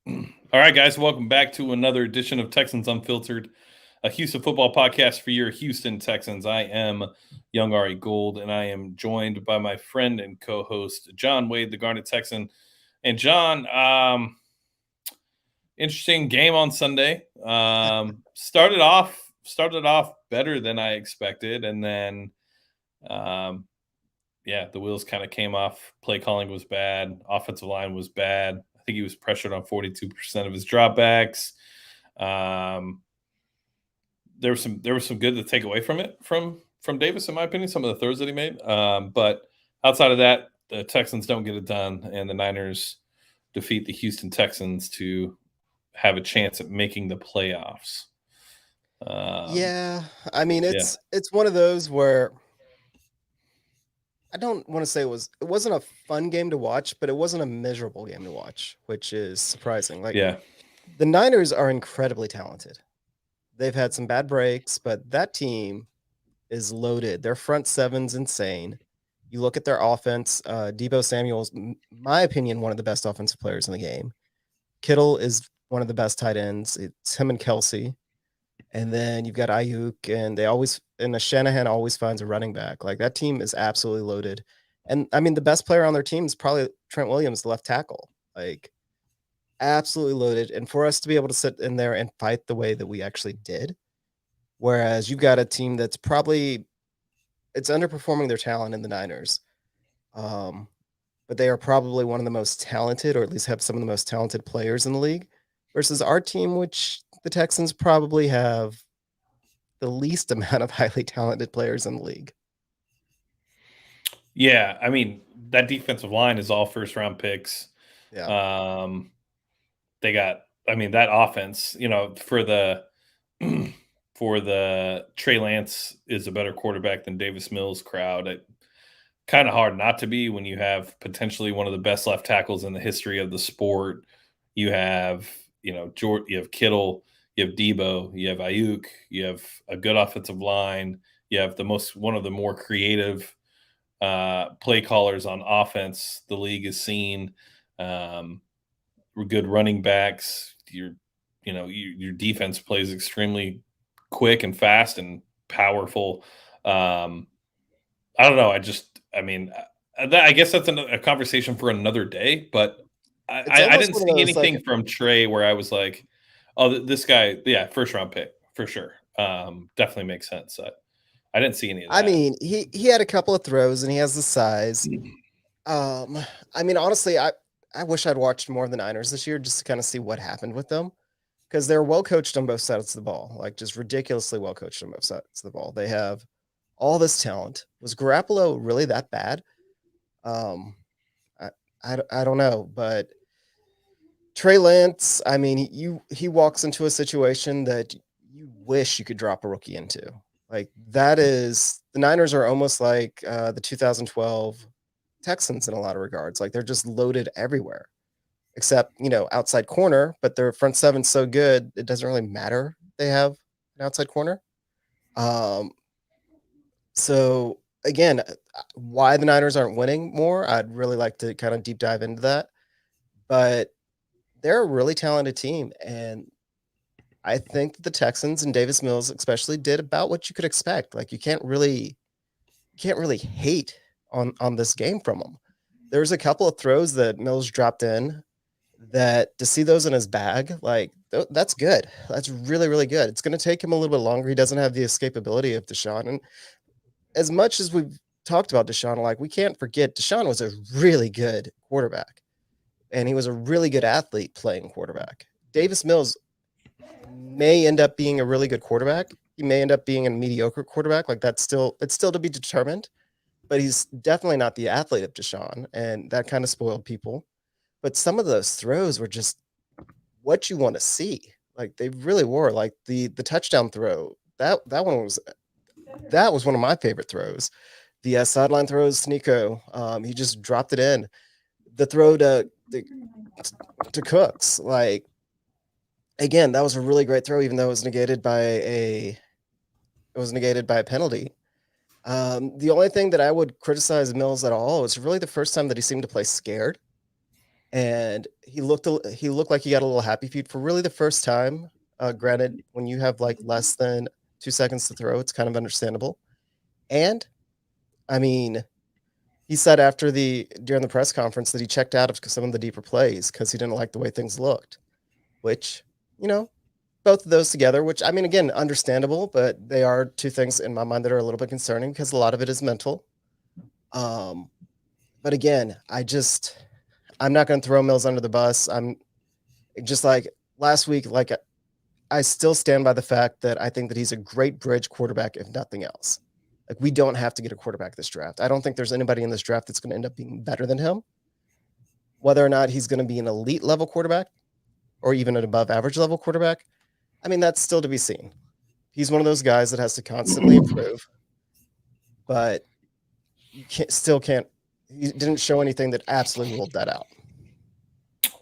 All right, guys, welcome back to another edition of Texans Unfiltered, a Houston football podcast for your Houston Texans. I am Young Ari Gold, and I am joined by my friend and co-host John Wade, the Garnet Texan. And John, interesting game on Sunday. Started off better than I expected, and then, the wheels kind of came off. Play calling was bad. Offensive line was bad. I think he was pressured on 42% of his dropbacks. There was some good to take away from it from Davis, in my opinion. Some of the throws that he made, but outside of that, the Texans don't get it done, and the Niners defeat the Houston Texans to have a chance at making the playoffs. Yeah, I mean Yeah, it's one of those where I don't want to say it wasn't a fun game to watch, but it wasn't a miserable game to watch, which is surprising. Like yeah, the Niners are incredibly talented. They've had some bad breaks, but that team is loaded. Their front seven's insane. You look at their offense, Debo Samuel's, my opinion, one of the best offensive players in the game. Kittle is one of the best tight ends. It's him and Kelsey. And then you've got Ayuk, and the Shanahan always finds a running back. Like that team is absolutely loaded. And I mean, the best player on their team is probably Trent Williams, the left tackle. Like absolutely loaded. And for us to be able to sit in there and fight the way that we actually did, whereas you've got a team that's probably it's underperforming their talent in the Niners. Um, but they are probably one of the most talented, or at least have some of the most talented players in the league, versus our team, which the Texans probably have the least amount of highly talented players in the league. yeah. I mean, that defensive line is all first round picks. Yeah. Um, they got, I mean, that offense, for the for the Trey Lance is a better quarterback than Davis Mills crowd. It kind of hard not to be when you have potentially one of the best left tackles in the history of the sport. You have, George, you have Kittle, you have Debo, you have Ayuk, you have a good offensive line, you have one of the more creative play callers on offense the league has seen. Um, good running backs. Your defense plays extremely quick and fast and powerful. Um, I don't know. I guess that's a conversation for another day. But I, It's I almost didn't one of see those like anything from Trey where I was like, "Oh, this guy, yeah, first round pick for sure." Definitely makes sense. I didn't see any of I that. mean, he had a couple of throws and he has the size. Um I mean honestly, I wish I'd watched more of the Niners this year just to kind of see what happened with them because they're well coached on both sides of the ball, like just ridiculously well coached on both sides of the ball. They have all this talent. Was Garoppolo really that bad? Um I I don't know, but Trey Lance, I mean, he walks into a situation that you wish you could drop a rookie into. Like that is the Niners are almost like the 2012 Texans in a lot of regards. Like they're just loaded everywhere, except outside corner. But their front seven's so good it doesn't really matter. They have an outside corner. Um, so again, why the Niners aren't winning more? I'd really like to kind of deep dive into that. But they're a really talented team, and I think that the Texans and Davis Mills especially did about what you could expect. Like you can't really hate on this game from him. There's a couple of throws that Mills dropped in that to see those in his bag, like that's good. That's really really good. It's going to take him a little bit longer. He doesn't have the escapability of Deshaun, and as much as we've talked about Deshaun, like we can't forget Deshaun was a really good quarterback, and he was a really good athlete playing quarterback. Davis Mills may end up being a really good quarterback. He may end up being a mediocre quarterback. Like it's still to be determined. But he's definitely not the athlete of Deshaun, and that kind of spoiled people. But some of those throws were just what you want to see. Like they really were. Like the touchdown throw that was one of my favorite throws. The sideline throws to Nico. He just dropped it in. The throw to Cooks, like again, that was a really great throw, even though it was negated by a penalty. The only thing that I would criticize Mills at all was really the first time that he seemed to play scared. and he looked like he got a little happy feet for really the first time. Granted, when you have like less than 2 seconds to throw, it's kind of understandable. And I mean, he said during the press conference that he checked out of some of the deeper plays because he didn't like the way things looked. Which, both of those together, which I mean, again, understandable, but they are two things in my mind that are a little bit concerning because a lot of it is mental. But again, I'm not going to throw Mills under the bus. I'm just like last week, like I still stand by the fact that I think that he's a great bridge quarterback, if nothing else. Like we don't have to get a quarterback this draft. I don't think there's anybody in this draft that's going to end up being better than him. Whether or not he's going to be an elite level quarterback or even an above average level quarterback, I mean, that's still to be seen. He's one of those guys that has to constantly improve, but you can't. He didn't show anything that absolutely ruled that out.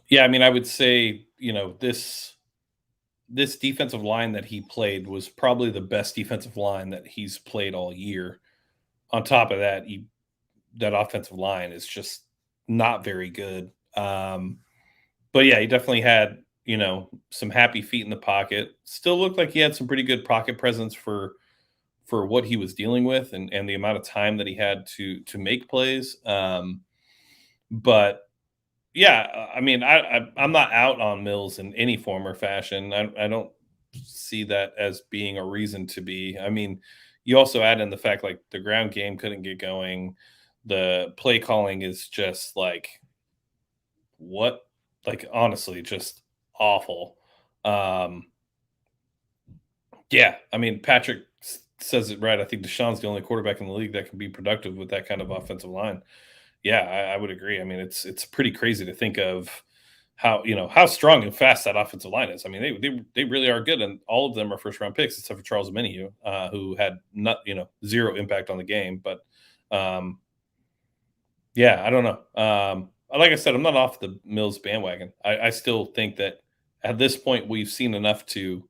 Yeah, I mean, I would say, this defensive line that he played was probably the best defensive line that he's played all year. On top of that, that offensive line is just not very good. But yeah, he definitely had, some happy feet in the pocket. Still looked like he had some pretty good pocket presence for what he was dealing with and the amount of time that he had to make plays. But yeah, I mean, I'm not out on Mills in any form or fashion. I don't see that as being a reason to be. I mean, you also add in the fact like the ground game couldn't get going. The play calling is just like what, like honestly, just awful. Um, yeah, I mean, Patrick says it right. I think Deshaun's the only quarterback in the league that can be productive with that kind of offensive line. Yeah, I would agree. I mean, it's pretty crazy to think of how strong and fast that offensive line is. I mean, they really are good, and all of them are first round picks except for Charles Omenihu, who had not zero impact on the game. But yeah, I don't know. Like I said, I'm not off the Mills bandwagon. I still think that at this point we've seen enough to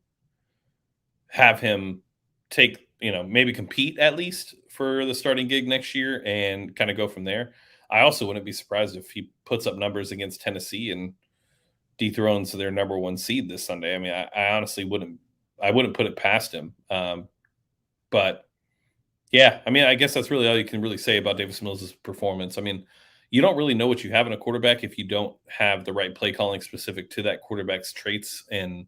have him take, maybe compete at least for the starting gig next year and kind of go from there. I also wouldn't be surprised if he puts up numbers against Tennessee and dethrones their number one seed this Sunday. I mean, I honestly wouldn't put it past him. But yeah, I mean, I guess that's really all you can really say about Davis Mills' performance. I mean, you don't really know what you have in a quarterback if you don't have the right play calling specific to that quarterback's traits and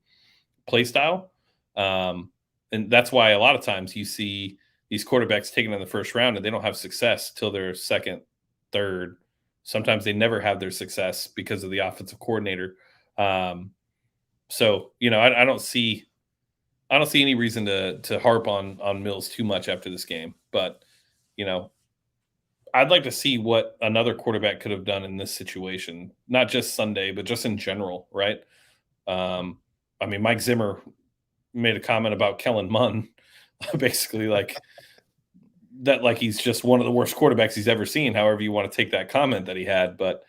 play style. And that's why a lot of times you see these quarterbacks taken in the first round and they don't have success till their second, third. Sometimes they never have their success because of the offensive coordinator. So I don't see any reason to harp on Mills too much after this game, but I'd like to see what another quarterback could have done in this situation, not just Sunday, but just in general, right? I mean, Mike Zimmer made a comment about Kellen Munn, basically like that, like he's just one of the worst quarterbacks he's ever seen. However, you want to take that comment that he had, but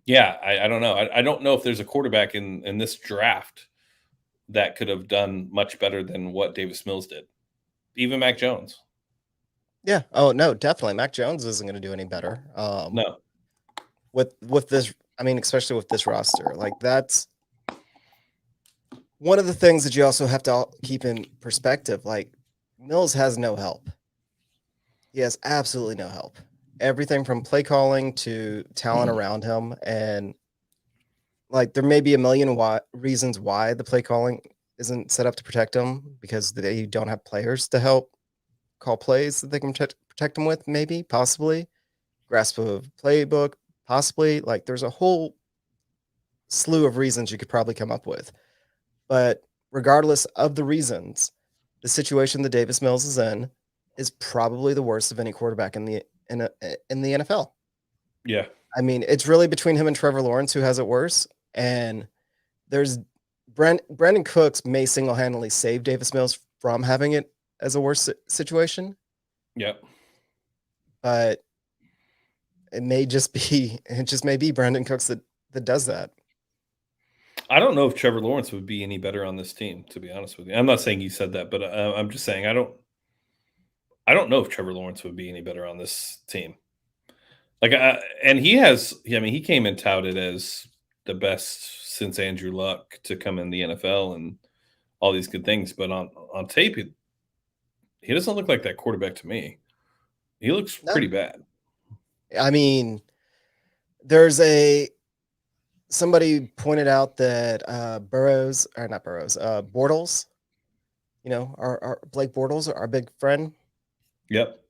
yeah, I don't know. I don't know if there's a quarterback in this draft that could have done much better than what Davis Mills did. Even Mac Jones. Yeah. Oh no, definitely. Mac Jones isn't going to do any better. No. With this, I mean, especially with this roster, like that's one of the things that you also have to keep in perspective. Like Mills has no help. He has absolutely no help. Everything from play calling to talent around him, and like there may be a million reasons why the play calling isn't set up to protect him because they don't have players to help call plays that they can protect him with. Maybe, possibly, grasp of playbook, possibly. Like there's a whole slew of reasons you could probably come up with. But regardless of the reasons, the situation that Davis Mills is in is probably the worst of any quarterback in the NFL. Yeah. I mean, it's really between him and Trevor Lawrence who has it worse. And there's Brandon Cooks may single-handedly save Davis Mills from having it as a worse situation. Yep. But it just may be Brandon Cooks that does that. I don't know if Trevor Lawrence would be any better on this team, to be honest with you. I'm not saying you said that, but I'm just saying I don't know if Trevor Lawrence would be any better on this team. Like, and he has. I mean, he came in touted as the best since Andrew Luck to come in the NFL and all these good things. But on tape, he doesn't look like that quarterback to me. He looks No, pretty bad. I mean, somebody pointed out that Burrows, or not Burrows, Bortles, our Blake Bortles, our big friend, Yep.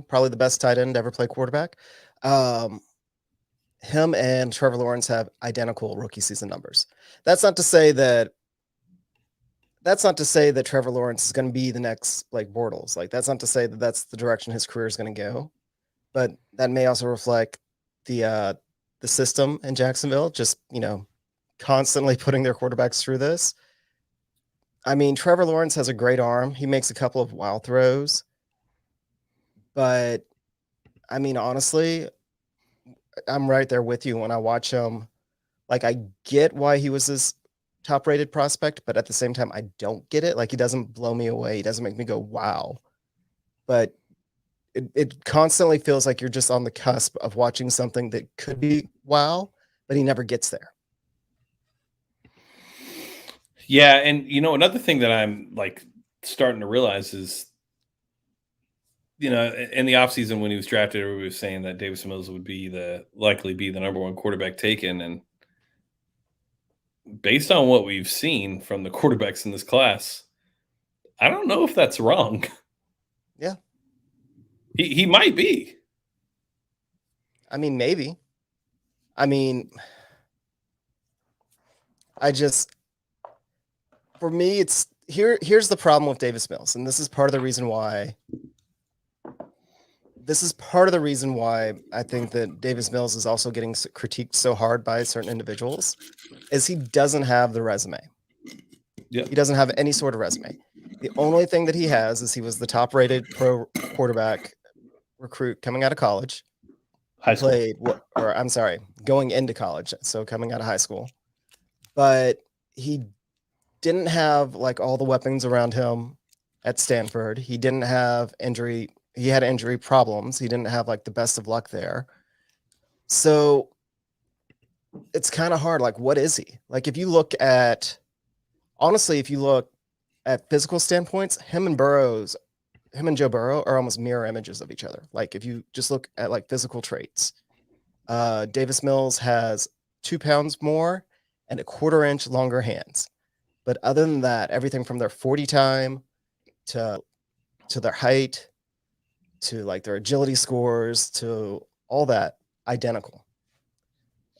Probably the best tight end to ever play quarterback. Him and Trevor Lawrence have identical rookie season numbers. That's not to say that Trevor Lawrence is going to be the next Blake Bortles. Like, that's not to say that that's the direction his career is going to go. But that may also reflect the system in Jacksonville, just, constantly putting their quarterbacks through this. I mean, Trevor Lawrence has a great arm. He makes a couple of wild throws. But, I mean, honestly, I'm right there with you when I watch him. Like, I get why he was this top-rated prospect, but at the same time, I don't get it. Like, he doesn't blow me away. He doesn't make me go, wow. But it constantly feels like you're just on the cusp of watching something that could be wow, but he never gets there. Yeah, and another thing that I'm like starting to realize is, in the offseason when he was drafted, everybody was saying that Davis Mills would likely be the number one quarterback taken. And based on what we've seen from the quarterbacks in this class, I don't know if that's wrong. Yeah. He might be. I mean, maybe. I mean, for me, here's the problem with Davis Mills, and this is part of the reason why I think that Davis Mills is also getting critiqued so hard by certain individuals, is he doesn't have the resume. Yep. He doesn't have any sort of resume. The only thing that he has is he was the top-rated pro quarterback recruit coming out of college. High school. Going into college, so coming out of high school. But he didn't have like all the weapons around him at Stanford. He didn't have injury. He had injury problems. He didn't have like the best of luck there. So it's kind of hard. Like, what is he? Like, if you look at physical standpoints, him and Joe Burrow are almost mirror images of each other. Like, if you just look at like physical traits, Davis Mills has 2 pounds more and a 1/4 inch longer hands. But other than that, everything from their 40 time to their height to like their agility scores to all that, identical.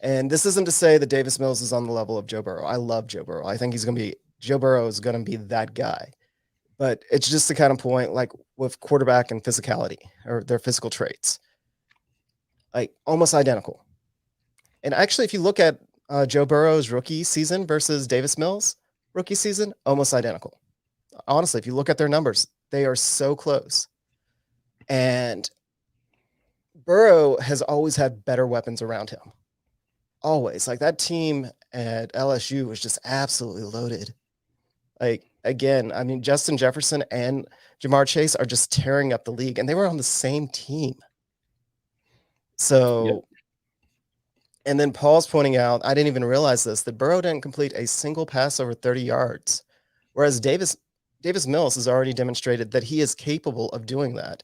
And this isn't to say that Davis Mills is on the level of Joe Burrow. I love Joe Burrow. I think Joe Burrow is going to be that guy. But it's just the kind of point, like with quarterback and physicality or their physical traits, like almost identical. And actually, if you look at Joe Burrow's rookie season versus Davis Mills' rookie season, almost identical. Honestly, if you look at their numbers, they are so close. And Burrow has always had better weapons around him. Always. Like, that team at LSU was just absolutely loaded. Like, again, I mean, Justin Jefferson and Jamar Chase are just tearing up the league, and they were on the same team. So, yep. And then Paul's pointing out, I didn't even realize this, that Burrow didn't complete a single pass over 30 yards, whereas Davis Mills has already demonstrated that he is capable of doing that.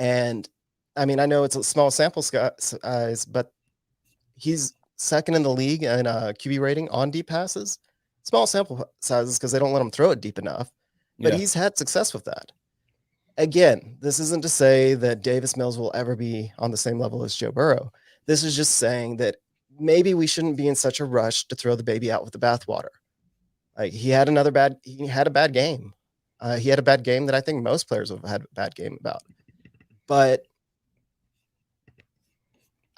And, I mean, I know it's a small sample size, but he's second in the league in QB rating on deep passes. Small sample sizes because they don't let him throw it deep enough, but he's had success with that. Again, this isn't to say that Davis Mills will ever be on the same level as Joe Burrow. This is just saying that maybe we shouldn't be in such a rush to throw the baby out with the bathwater. Like, he had a bad game. He had a bad game that I think most players have had a bad game about. But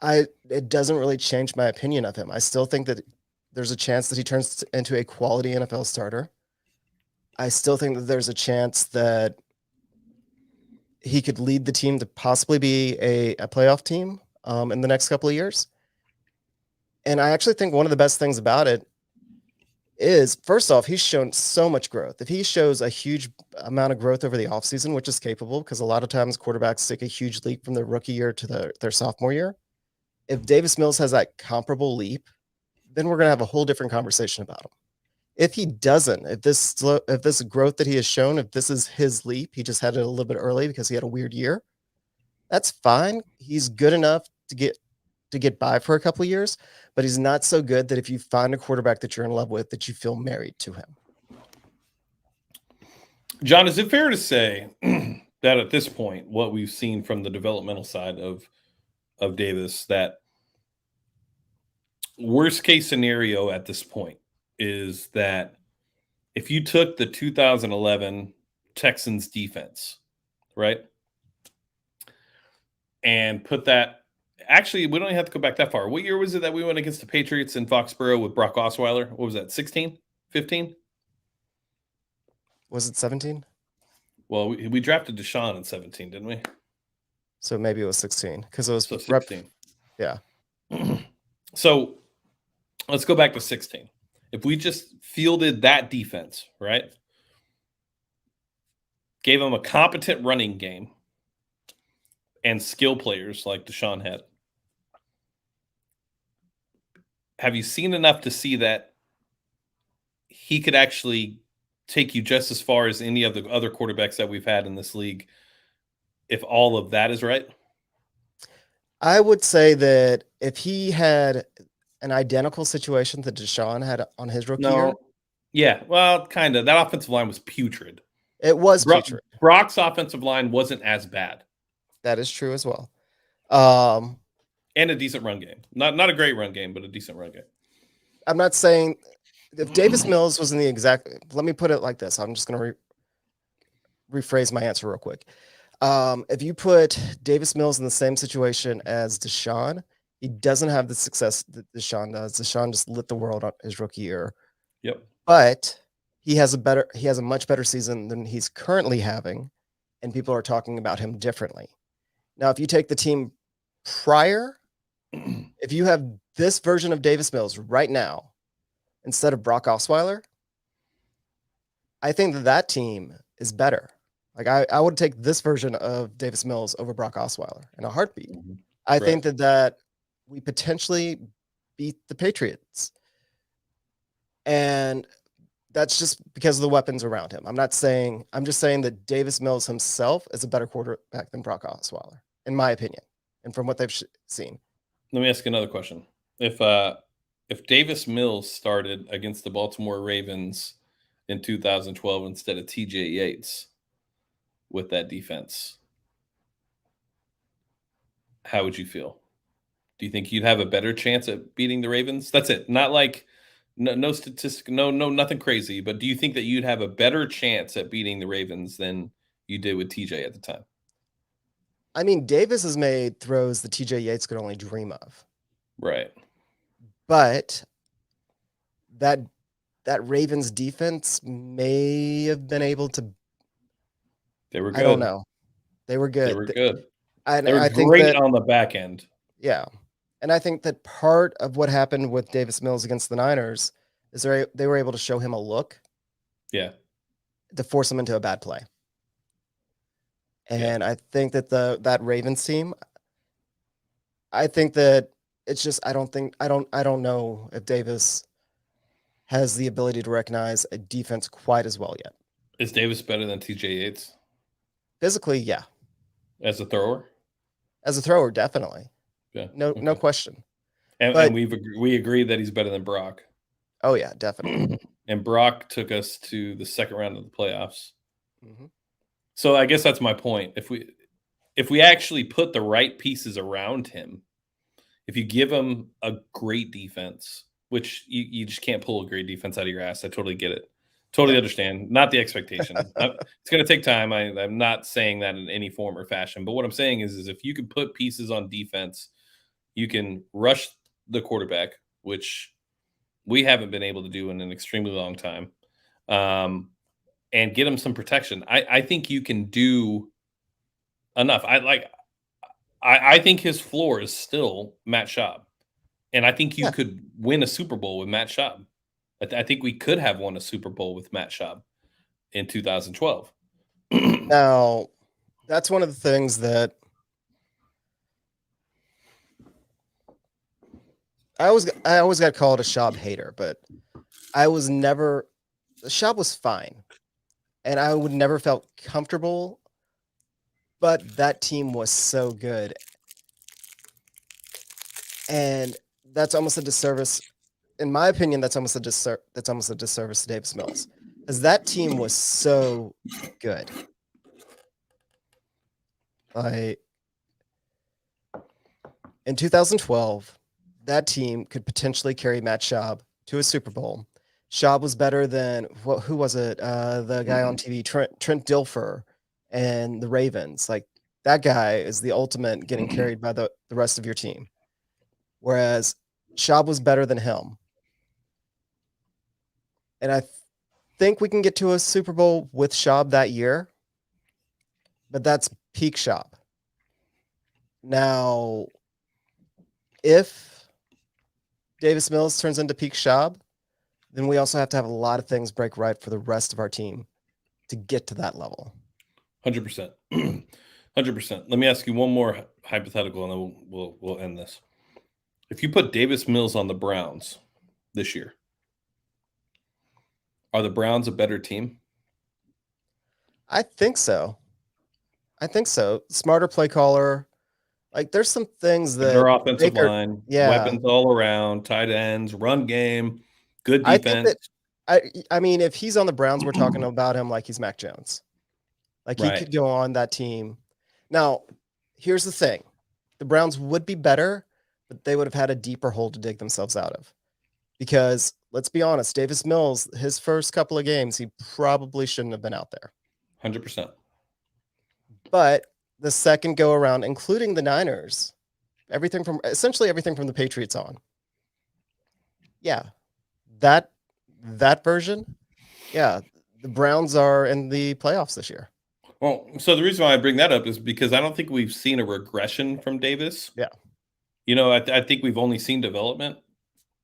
it doesn't really change my opinion of him. I still think that there's a chance that he turns into a quality NFL starter. I still think that there's a chance that he could lead the team to possibly be a playoff team in the next couple of years. And I actually think one of the best things about it is, first off, he's shown so much growth. If he shows a huge amount of growth over the offseason, which is capable, because a lot of times quarterbacks take a huge leap from their rookie year to their sophomore year, If Davis Mills has that comparable leap, then we're going to have a whole different conversation about him. If he doesn't, if this growth that he has shown, if this is his leap, he just had it a little bit early because he had a weird year. That's fine. He's good enough to get by for a couple of years, but he's not so good that if you find a quarterback that you're in love with, that you feel married to him. John, is it fair to say that at this point, what we've seen from the developmental side of Davis, that worst case scenario at this point is that if you took the 2011 Texans defense, right, and put that, actually, we don't even have to go back that far. What year was it that we went against the Patriots in Foxborough with Brock Osweiler? What was that, 16, 15? Was it 17? Well, we drafted Deshaun in 17, didn't we? So maybe it was 16 because it was so 16. Yeah. So let's go back to 16. If we just fielded that defense, right? Gave them a competent running game and skill players like Deshaun had. Have you seen enough to see that he could actually take you just as far as any of the other quarterbacks that we've had in this league if all of that is right? I would say that if he had an identical situation that Deshaun had on his rookie year. Yeah, well, kind of. That offensive line was putrid. It was putrid. Brock's offensive line wasn't as bad. That is true as well. And a decent run game. Not a great run game, but a decent run game. I'm not saying if Davis Mills was in the exact, let me put it like this. I'm just going to rephrase my answer real quick. If you put Davis Mills in the same situation as Deshaun, he doesn't have the success that Deshaun does. Deshaun just lit the world on his rookie year. Yep. But he has a much better season than he's currently having, and people are talking about him differently. Now, if you take the team prior, if you have this version of Davis Mills right now instead of Brock Osweiler, I think that team is better. Like I would take this version of Davis Mills over Brock Osweiler in a heartbeat. Mm-hmm. I think that we potentially beat the Patriots. And that's just because of the weapons around him. I'm just saying that Davis Mills himself is a better quarterback than Brock Osweiler, in my opinion, and from what they've seen. Let me ask another question. If Davis Mills started against the Baltimore Ravens in 2012 instead of TJ Yates with that defense, how would you feel? Do you think you'd have a better chance at beating the Ravens? That's it. Not like no statistic, no, nothing crazy. But do you think that you'd have a better chance at beating the Ravens than you did with TJ at the time? I mean, Davis has made throws that TJ Yates could only dream of. Right. But that Ravens defense may have been able to. They were good. I don't know. They were good. They were good. They were great on the back end. Yeah. And I think that part of what happened with Davis Mills against the Niners is they were able to show him a look. Yeah. To force him into a bad play. And I think that that Ravens team, I think that it's just I don't know if Davis has the ability to recognize a defense quite as well yet. Is Davis better than TJ Yates? Physically, yeah. As a thrower? As a thrower, definitely. Yeah. No question. And we agree that he's better than Brock. Oh yeah, definitely. And Brock took us to the second round of the playoffs. Mm-hmm. So I guess that's my point. If we actually put the right pieces around him, if you give him a great defense, which you just can't pull a great defense out of your ass. I totally get it. Totally understand. Not the expectation. It's going to take time. I'm not saying that in any form or fashion. But what I'm saying is if you can put pieces on defense, you can rush the quarterback, which we haven't been able to do in an extremely long time, and get him some protection. I think you can do enough. I think his floor is still Matt Schaub. And I think you could win a Super Bowl with Matt Schaub. I think we could have won a Super Bowl with Matt Schaub in 2012. Now, that's one of the things that I always got called a Schaub hater, but I was never. Schaub was fine, and I would never felt comfortable. But that team was so good, and that's almost a disservice. In my opinion, that's almost a disservice to Davis Mills, because that team was so good. In 2012, that team could potentially carry Matt Schaub to a Super Bowl. Schaub was better than who was it? The guy on TV, Trent Dilfer, and the Ravens. Like, that guy is the ultimate getting carried by the rest of your team. Whereas Schaub was better than him. And I think we can get to a Super Bowl with Schaub that year, but that's peak Schaub. Now, if Davis Mills turns into peak Schaub, then we also have to have a lot of things break right for the rest of our team to get to that level. 100%. 100%. Let me ask you one more hypothetical, and then we'll end this. If you put Davis Mills on the Browns this year, are the Browns a better team? I think so. Smarter play caller. Like, there's some things that their offensive line, weapons all around, tight ends, run game, good defense. I mean, if he's on the Browns, we're talking about him like he's Mac Jones. Like, he could go on that team. Now, here's the thing. The Browns would be better, but they would have had a deeper hole to dig themselves out of. Because, let's be honest, Davis Mills, his first couple of games, he probably shouldn't have been out there. 100%. But the second go around, including the Niners, essentially everything from the Patriots on. Yeah. That version, yeah, the Browns are in the playoffs this year. Well, so the reason why I bring that up is because I don't think we've seen a regression from Davis. Yeah. You know, I think we've only seen development.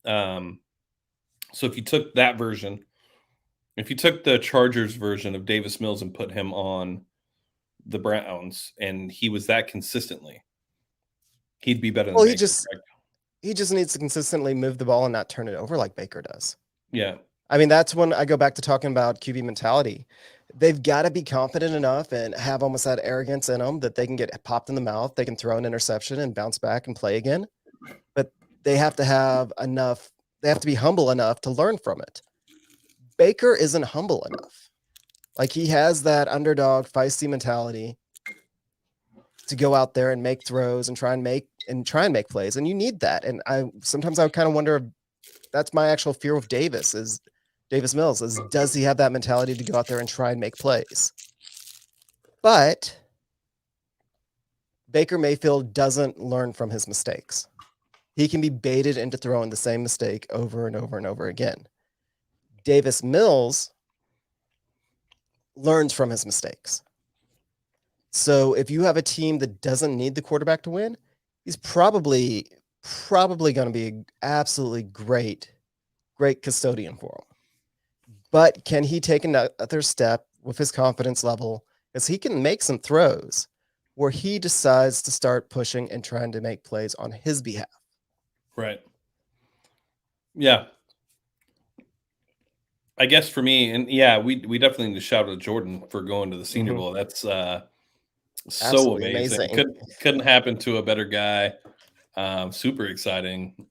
So if you took that version, if you took the Chargers version of Davis Mills and put him on the Browns, and he was that consistently, he'd be better than Baker. He just needs to consistently move the ball and not turn it over like Baker does. Yeah. I mean, that's when I go back to talking about QB mentality. They've got to be confident enough and have almost that arrogance in them that they can get popped in the mouth. They can throw an interception and bounce back and play again. But they have to have enough. They have to be humble enough to learn from it. Baker isn't humble enough. Like, he has that underdog feisty mentality to go out there and make throws and try and make plays. And you need that. And sometimes I kind of wonder if that's my actual fear with Davis Mills is, does he have that mentality to go out there and try and make plays? But Baker Mayfield doesn't learn from his mistakes. He can be baited into throwing the same mistake over and over and over again. Davis Mills learns from his mistakes. So if you have a team that doesn't need the quarterback to win, he's probably going to be an absolutely great custodian for him. But can he take another step with his confidence level? Because he can make some throws where he decides to start pushing and trying to make plays on his behalf. Right. Yeah. I guess for me, and yeah, we definitely need to shout out Jordan for going to the Senior Bowl. That's so amazing. Couldn't happen to a better guy. Super exciting.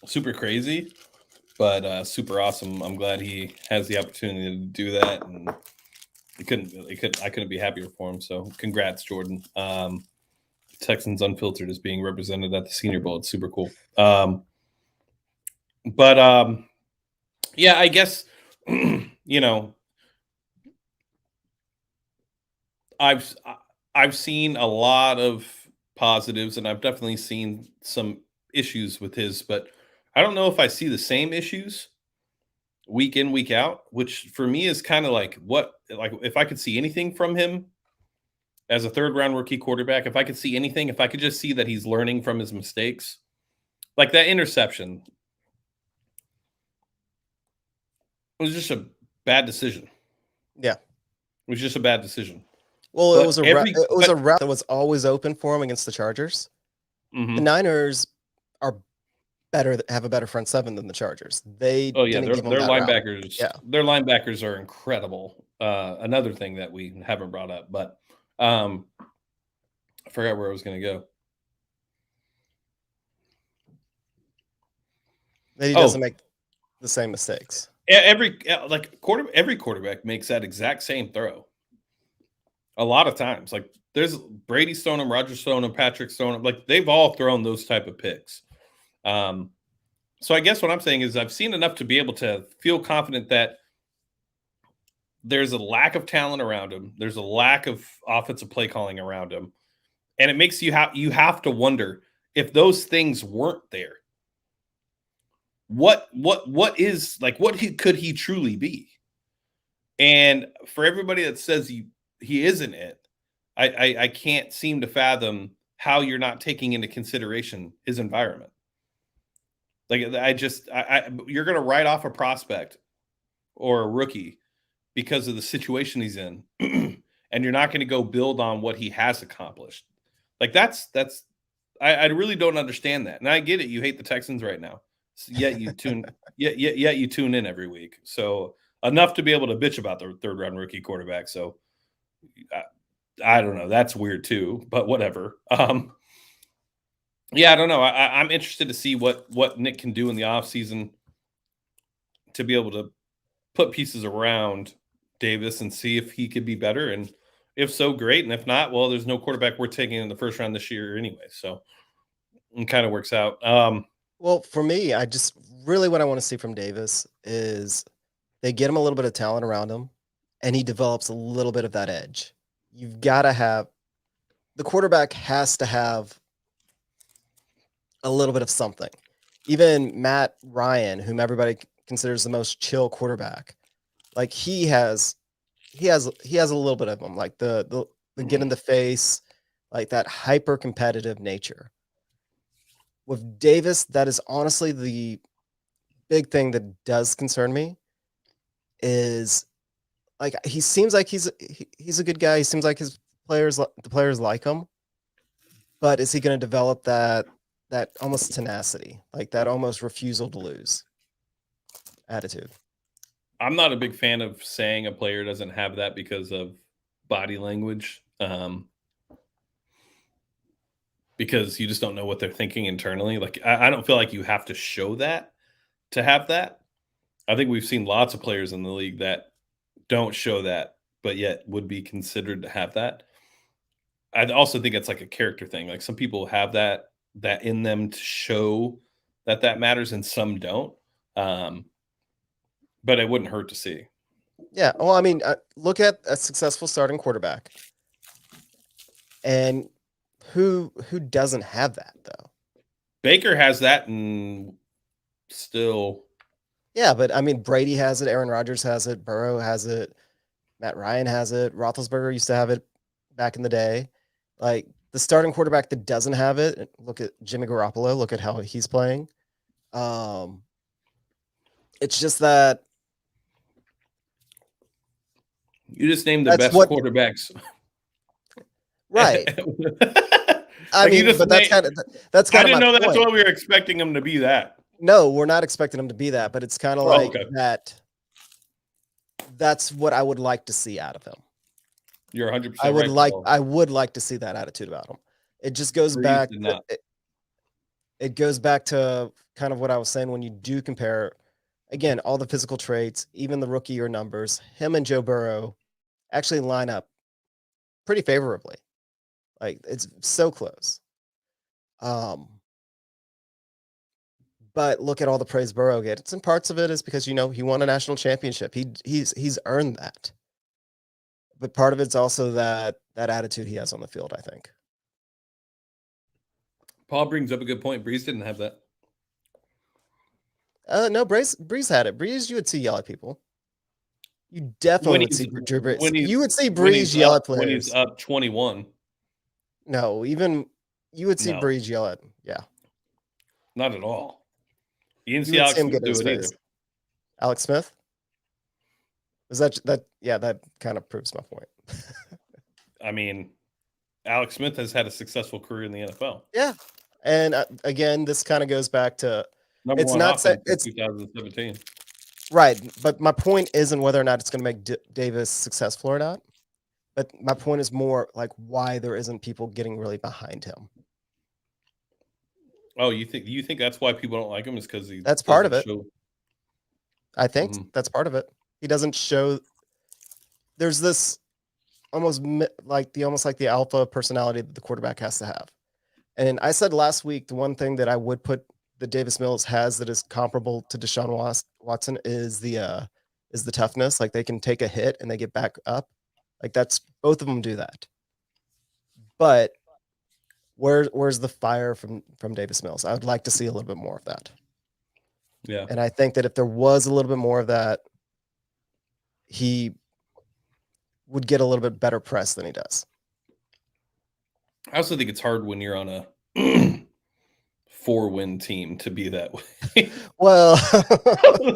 Super crazy, but super awesome. I'm glad he has the opportunity to do that, and I couldn't be happier for him. So congrats, Jordan. Texans Unfiltered is being represented at the Senior Bowl. It's super cool. Yeah, I guess, you know, I've seen a lot of positives, and I've definitely seen some issues with his, but I don't know if I see the same issues week in, week out, which for me is kind of like if I could see anything from him as a third-round rookie quarterback, if I could see anything, if I could just see that he's learning from his mistakes, like that interception, it was just a bad decision. Yeah. It was just a bad decision. Well, it was a route that was always open for him against the Chargers. Mm-hmm. The Niners, are have a better front seven than the Chargers. They Oh yeah, didn't give them their that route. linebackers. Yeah. Their linebackers are incredible. Another thing that we haven't brought up, but I forgot where I was going to go. That he doesn't make the same mistakes. Every quarterback makes that exact same throw. A lot of times, like there's Brady Stoneham, Roger Stoneham, Patrick Stoneham, like they've all thrown those type of picks. So I guess what I'm saying is I've seen enough to be able to feel confident that there's a lack of talent around him. There's a lack of offensive play calling around him, and it makes you have to wonder if those things weren't there. What is like could he truly be? And for everybody that says he isn't it, I can't seem to fathom how you're not taking into consideration his environment. Like you're going to write off a prospect or a rookie because of the situation he's in, and you're not going to go build on what he has accomplished. Like I really don't understand that. And I get it. You hate the Texans right now. Yet you tune in every week. So enough to be able to bitch about the third round rookie quarterback. So I don't know. That's weird too, but whatever. Yeah, I don't know. I'm interested to see what Nick can do in the offseason to be able to put pieces around Davis and see if he could be better. And if so, great. And if not, well, there's no quarterback we're taking in the first round this year anyway. So it kind of works out. Well, for me, I just really what I want to see from Davis is they get him a little bit of talent around him and he develops a little bit of that edge. You've got to have the quarterback has to have a little bit of something. Even Matt Ryan, whom everybody considers the most chill quarterback, like he has a little bit of him, like the get in the face, like that hyper competitive nature. With Davis, that is honestly the big thing that does concern me. Is like he seems like he's a good guy. He seems like the players like him, but is he going to develop that almost tenacity, like that almost refusal to lose attitude? I'm not a big fan of saying a player doesn't have that because of body language. Because you just don't know what they're thinking internally. Like I don't feel like you have to show that to have that. I think we've seen lots of players in the league that don't show that, but yet would be considered to have that. I also think it's like a character thing. Like some people have that in them to show that matters, and some don't. But it wouldn't hurt to see. Yeah. Well, I mean, look at a successful starting quarterback, and who doesn't have that though? Baker has that, and still. Yeah, but I mean, Brady has it. Aaron Rodgers has it. Burrow has it. Matt Ryan has it. Roethlisberger used to have it back in the day. Like the starting quarterback that doesn't have it. Look at Jimmy Garoppolo. Look at how he's playing. It's just that you just named the best quarterbacks, right? I mean, but that's kind of I didn't know that's what we were expecting them to be. That no, we're not expecting them to be that, but it's kind of like that. That's what I would like to see out of him. You're 100%. I would like to see that attitude about him. It just goes back. It goes back to kind of what I was saying when you do compare, again, all the physical traits, even the rookie year numbers. Him and Joe Burrow actually line up pretty favorably. Like it's so close. But look at all the praise Burrow gets, and parts of it is because he won a national championship. He's earned that. But part of it's also that attitude he has on the field, I think. Paul brings up a good point. Breeze didn't have that. No, Breeze had it. Breeze, you would see yell at people. You definitely would see Drew Brees. You would see Breeze yell at players. When he's up 21. No, even you would see Breeze yell at him. Yeah. Not at all. You didn't see Alex Smith do it either. Alex Smith? Is that? Yeah, that kind of proves my point. I mean, Alex Smith has had a successful career in the NFL. Yeah. And again, this kind of goes back to Number it's one not offense in it's 2017. right, but my point isn't whether or not it's going to make Davis successful or not. But my point is more like why there isn't people getting really behind him. Oh, you think that's why people don't like him is because he That's part of doesn't it. show? I think that's part of it. He doesn't show. There's this almost like the alpha personality that the quarterback has to have. And I said last week the one thing that I would put that Davis Mills has that is comparable to Deshaun Watson is the toughness. Like they can take a hit and they get back up. Like that's both of them do that. But where's the fire from Davis Mills? I would like to see a little bit more of that. Yeah. And I think that if there was a little bit more of that, he would get a little bit better press than he does. I also think it's hard when you're on a 4-win team to be that way. Well,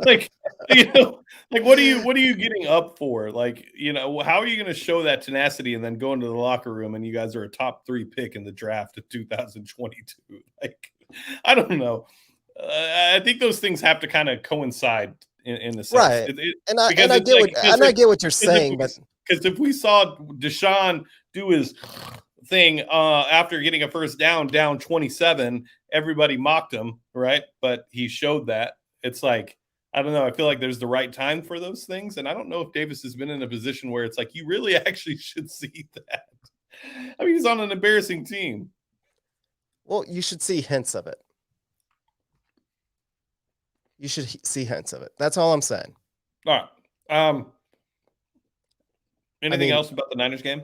like what are you getting up for? Like, how are you going to show that tenacity and then go into the locker room and you guys are a top 3 pick in the draft of 2022? Like, I don't know. I think those things have to kind of coincide in a sense, right? And I get what you're saying, but because if we saw Deshaun do his thing after getting a first down 27, everybody mocked him, right? But he showed that. It's like, I don't know. I feel like there's the right time for those things. And I don't know if Davis has been in a position where it's like, you really actually should see that. I mean, he's on an embarrassing team. Well, you should see hints of it. You should see hints of it. That's all I'm saying. All right. Anything else about the Niners game?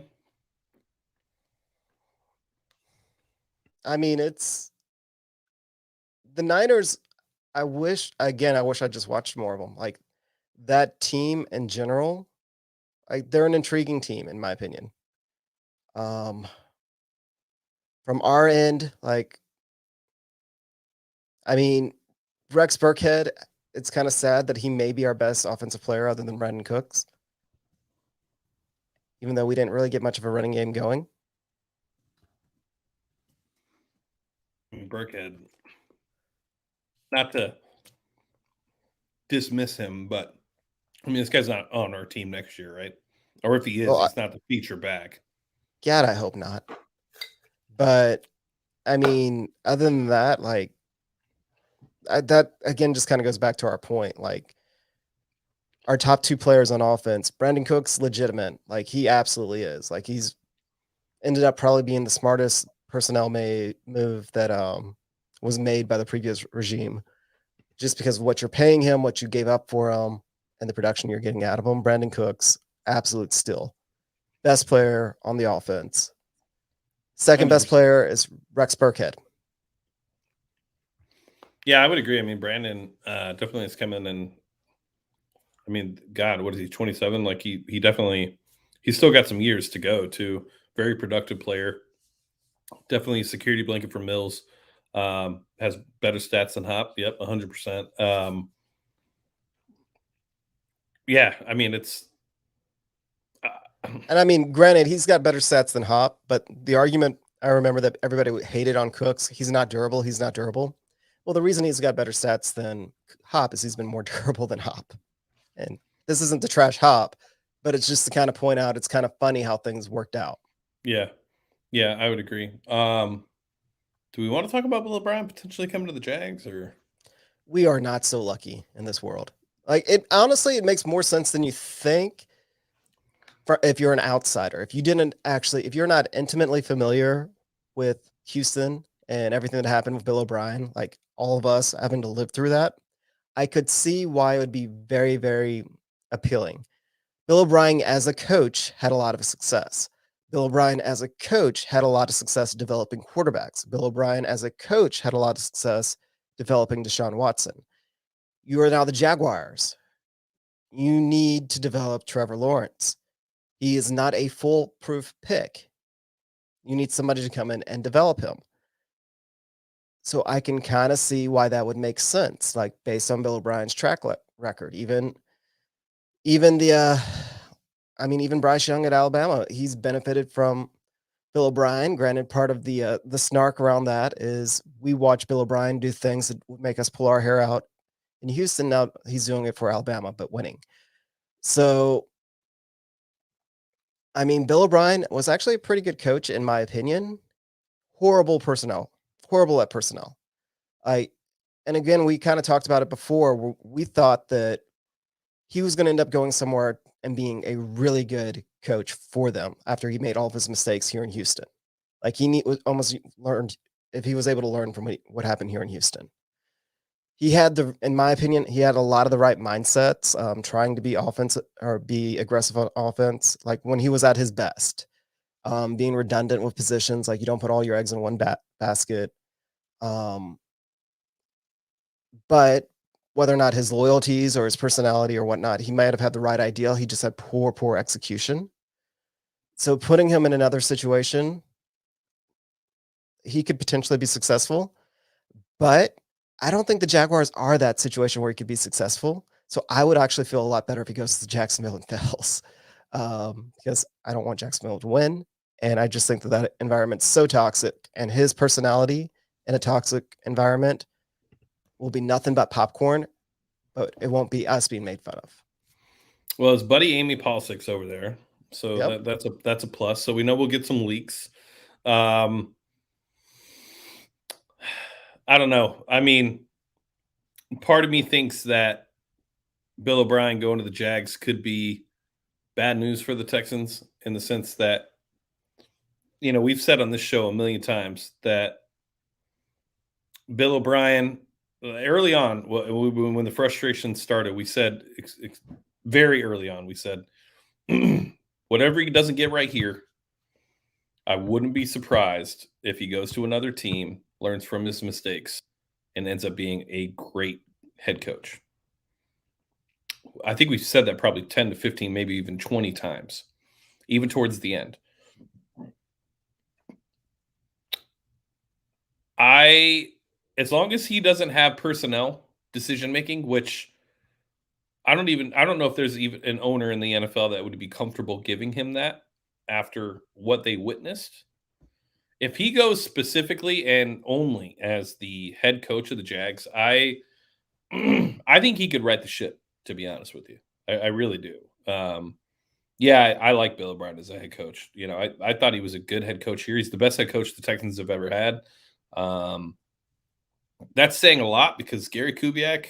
I mean, it's the Niners. I wish I just watched more of them. Like that team in general, they're an intriguing team in my opinion. From our end, Rex Burkhead, it's kind of sad that he may be our best offensive player other than Brandon Cooks, even though we didn't really get much of a running game going. Burkhead, not to dismiss him, but I mean, this guy's not on our team next year, right? Or if he is, he's not the feature back. God, I hope not. But I mean, other than that, that again just kind of goes back to our point. Like our top 2 players on offense, Brandon Cooks, legitimate. Like he absolutely is. Like he's ended up probably being the smartest personnel move that was made by the previous regime, just because of what you're paying him, what you gave up for him, and the production you're getting out of him. Brandon Cooks, absolute still. Best player on the offense. Second 100%. best player is Rex Burkhead. Yeah, I would agree. I mean, Brandon definitely has come in and, I mean, God, what is he, 27? Like he's still got some years to go too. Very productive player. Definitely a security blanket for Mills. Has better stats than Hop. Yep, 100%. Yeah, I mean, it's. And I mean, granted, he's got better stats than Hop, but the argument I remember that everybody hated on Cooks, he's not durable. He's not durable. Well, the reason he's got better stats than Hop is he's been more durable than Hop. And this isn't to trash Hop, but it's just to kind of point out it's kind of funny how things worked out. Yeah, I would agree. Do we want to talk about Bill O'Brien potentially coming to the Jags, or? We are not so lucky in this world. Like it honestly, it makes more sense than you think. If you're an outsider, if you're not intimately familiar with Houston and everything that happened with Bill O'Brien, like all of us having to live through that, I could see why it would be very, very appealing. Bill O'Brien as a coach had a lot of success. Bill O'Brien as a coach had a lot of success developing quarterbacks. Bill O'Brien as a coach had a lot of success developing Deshaun Watson. You are now the Jaguars. You need to develop Trevor Lawrence. He is not a foolproof pick. You need somebody to come in and develop him. So I can kind of see why that would make sense, like based on Bill O'Brien's track record. Even Bryce Young at Alabama, he's benefited from Bill O'Brien. Granted, part of the snark around that is we watch Bill O'Brien do things that would make us pull our hair out in Houston. Now he's doing it for Alabama, but winning. So, I mean, Bill O'Brien was actually a pretty good coach, in my opinion. Horrible personnel, horrible at personnel. And again, we kind of talked about it before. We thought that he was going to end up going somewhere and being a really good coach for them after he made all of his mistakes here in Houston. Like almost learned if he was able to learn from what happened here in Houston. He had in my opinion, he had a lot of the right mindsets, trying to be offensive or be aggressive on offense, like when he was at his best, being redundant with positions, like you don't put all your eggs in one basket. But whether or not his loyalties or his personality or whatnot, he might have had the right ideal. He just had poor execution. So putting him in another situation, he could potentially be successful, but I don't think the Jaguars are that situation where he could be successful. So I would actually feel a lot better if he goes to Jacksonville and fails, because I don't want Jacksonville to win. And I just think that environment's so toxic, and his personality in a toxic environment will be nothing but popcorn, but it won't be us being made fun of. Well, his buddy Amy Polsick's over there, so Yep. that's a plus. So we know we'll get some leaks. I don't know. I mean, part of me thinks that Bill O'Brien going to the Jags could be bad news for the Texans in the sense that, we've said on this show a million times that Bill O'Brien, early on, when the frustration started, we said very early on, we said, whatever he doesn't get right here, I wouldn't be surprised if he goes to another team, learns from his mistakes, and ends up being a great head coach. I think we've said that probably 10 to 15, maybe even 20 times, even towards the end. As long as he doesn't have personnel decision making, which I don't know if there's even an owner in the NFL that would be comfortable giving him that after what they witnessed. If he goes specifically and only as the head coach of the Jags, I think he could right the ship, to be honest with you. I really do. I like Bill O'Brien as a head coach. I thought he was a good head coach here. He's the best head coach the Texans have ever had. That's saying a lot because Gary Kubiak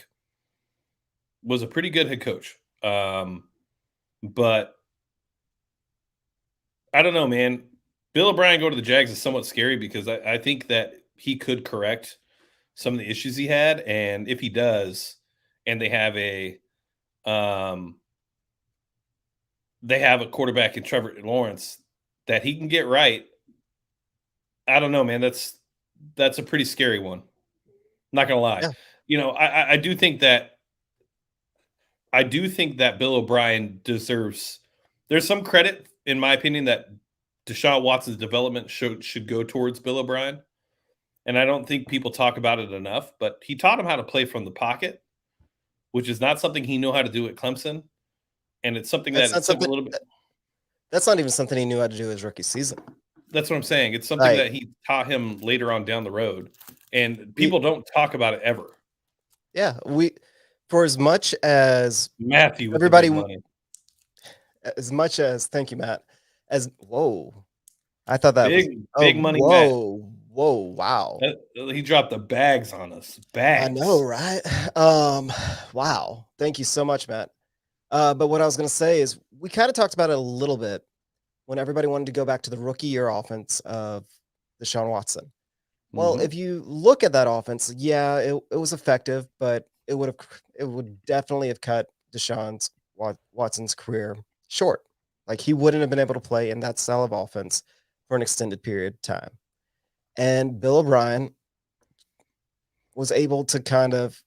was a pretty good head coach. But I don't know, man. Bill O'Brien going to the Jags is somewhat scary because I think that he could correct some of the issues he had. And if he does, and they have a quarterback in Trevor Lawrence that he can get right, I don't know, man. That's a pretty scary one. Not gonna lie. Yeah. I do think that Bill O'Brien deserves. There's some credit, in my opinion, that Deshaun Watson's development should go towards Bill O'Brien, and I don't think people talk about it enough. But he taught him how to play from the pocket, which is not something he knew how to do at Clemson, and it's something that it took a little bit. That's not even something he knew how to do his rookie season. That's what I'm saying. It's something that he taught him later on down the road, and people don't talk about it ever. Yeah, for as much as Matthew, everybody, as much as thank you, Matt. I thought that big money. Whoa, wow! He dropped the bags on us. Bags. I know, right? Wow. Thank you so much, Matt. But what I was going to say is we kind of talked about it a little bit when everybody wanted to go back to the rookie year offense of Deshaun Watson. Well, if you look at that offense, yeah, it was effective, but it would definitely have cut Deshaun Watson's career short. Like he wouldn't have been able to play in that style of offense for an extended period of time. And Bill O'Brien was able to kind of,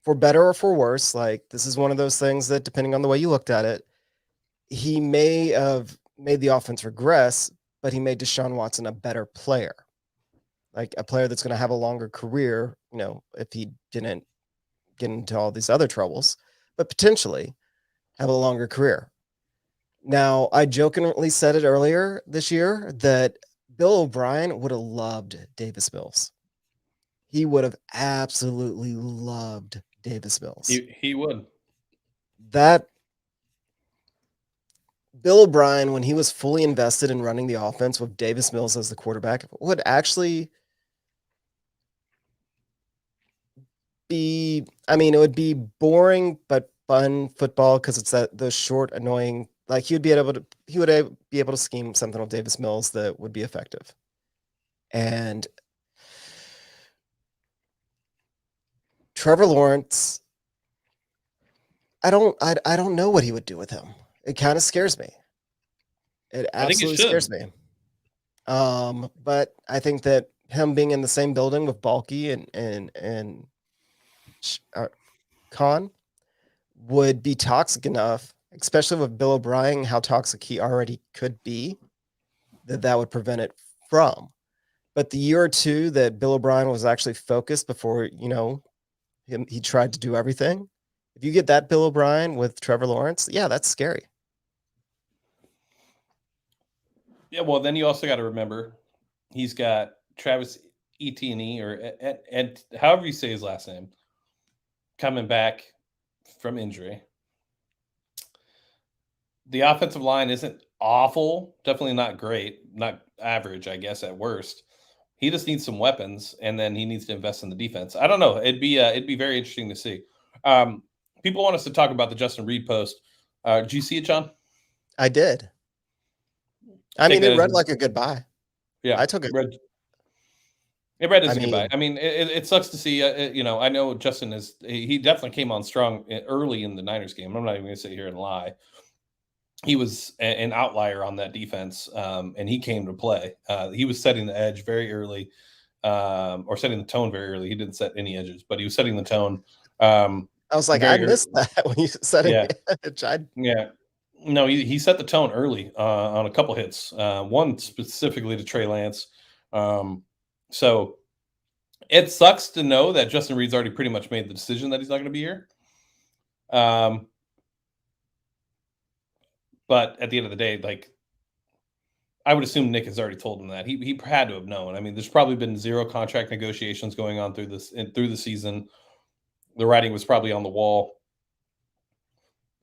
for better or for worse, like this is one of those things that depending on the way you looked at it, he may have made the offense regress, but he made Deshaun Watson a better player. Like a player that's going to have a longer career, if he didn't get into all these other troubles, but potentially have a longer career. Now, I jokingly said it earlier this year that Bill O'Brien would have loved Davis Mills. He would have absolutely loved Davis Mills. He would. That Bill O'Brien, when he was fully invested in running the offense with Davis Mills as the quarterback, would actually be, I mean, it would be boring but fun football because it's those short, annoying. Like he would be able to scheme something with Davis Mills that would be effective. And Trevor Lawrence, I don't know what he would do with him. It kind of scares me. It I think it absolutely should. scares me. But I think that him being in the same building with Balky and Khan would be toxic enough, especially with Bill O'Brien, how toxic he already could be, that would prevent it from. But the year or two that Bill O'Brien was actually focused before, he tried to do everything. If you get that Bill O'Brien with Trevor Lawrence, yeah, that's scary. Yeah, well, then you also got to remember he's got Travis Etienne or Ed, however you say his last name, coming back from injury. The offensive line isn't awful, definitely not great, not average, I guess at worst. He just needs some weapons, and then he needs to invest in the defense. I don't know. It'd be very interesting to see. People want us to talk about the Justin Reid post. Did you see it, John? I did. I mean, it read like a goodbye. Yeah, I took it. It read as a goodbye. I mean, it sucks to see. I know Justin he definitely came on strong early in the Niners game. I'm not even going to sit here and lie. He was an outlier on that defense, and he came to play. He was setting the edge very early, or setting the tone very early. He didn't set any edges, but he was setting the tone. I was like, I missed that when you said it. Yeah. No, he set the tone early on a couple hits. One specifically to Trey Lance. So it sucks to know that Justin Reid's already pretty much made the decision that he's not going to be here. But at the end of the day, like, I would assume Nick has already told him that. He had to have known. I mean, there's probably been 0 contract negotiations going on through the season. The writing was probably on the wall.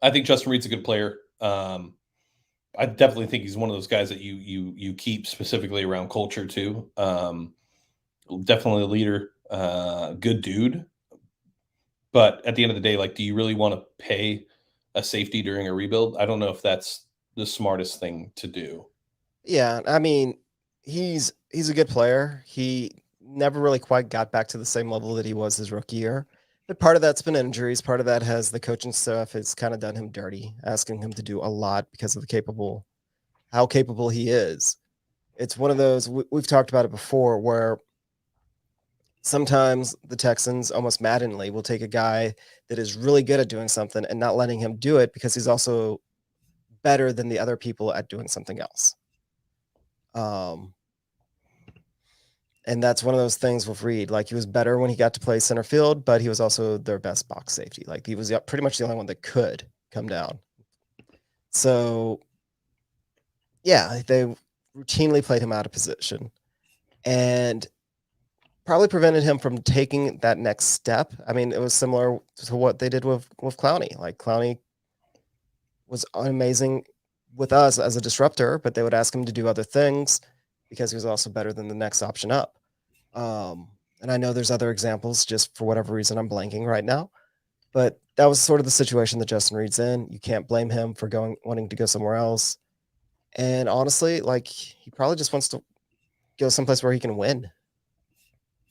I think Justin Reid's a good player. I definitely think he's one of those guys that you keep specifically around culture too. Definitely a leader, good dude. But at the end of the day, like, do you really want to pay a safety during a rebuild? I don't know if that's the smartest thing to do. Yeah, I mean, he's a good player. He never really quite got back to the same level that he was his rookie year. But part of that's been injuries. Part of that has the coaching staff has kind of done him dirty, asking him to do a lot because of how capable he is. It's one of those we've talked about it before, where sometimes the Texans almost maddeningly will take a guy that is really good at doing something and not letting him do it because he's also better than the other people at doing something else. And that's one of those things with Reid. Like, he was better when he got to play center field, but he was also their best box safety. Like, he was pretty much the only one that could come down. So, yeah, they routinely played him out of position and probably prevented him from taking that next step. I mean, it was similar to what they did with Clowney. Like, Clowney was amazing with us as a disruptor, but they would ask him to do other things because he was also better than the next option up. And I know there's other examples, just for whatever reason I'm blanking right now, but that was sort of the situation that Justin Reid's in. You can't blame him for wanting to go somewhere else. And honestly, like, he probably just wants to go someplace where he can win.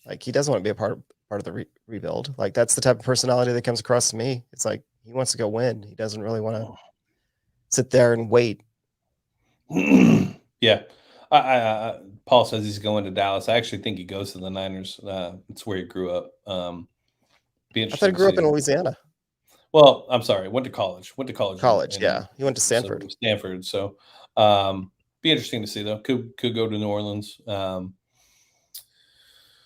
Like, he doesn't want to be a part of the rebuild. Like, that's the type of personality that comes across to me. It's like, he wants to go win. He doesn't really want to sit there and wait. Yeah. Paul says he's going to Dallas. I actually think he goes to the Niners. It's where he grew up. Be interesting. I thought he grew up in Louisiana. Well, I'm sorry. Went to college. Yeah. He went to Stanford. So be interesting to see though. Could go to New Orleans. No,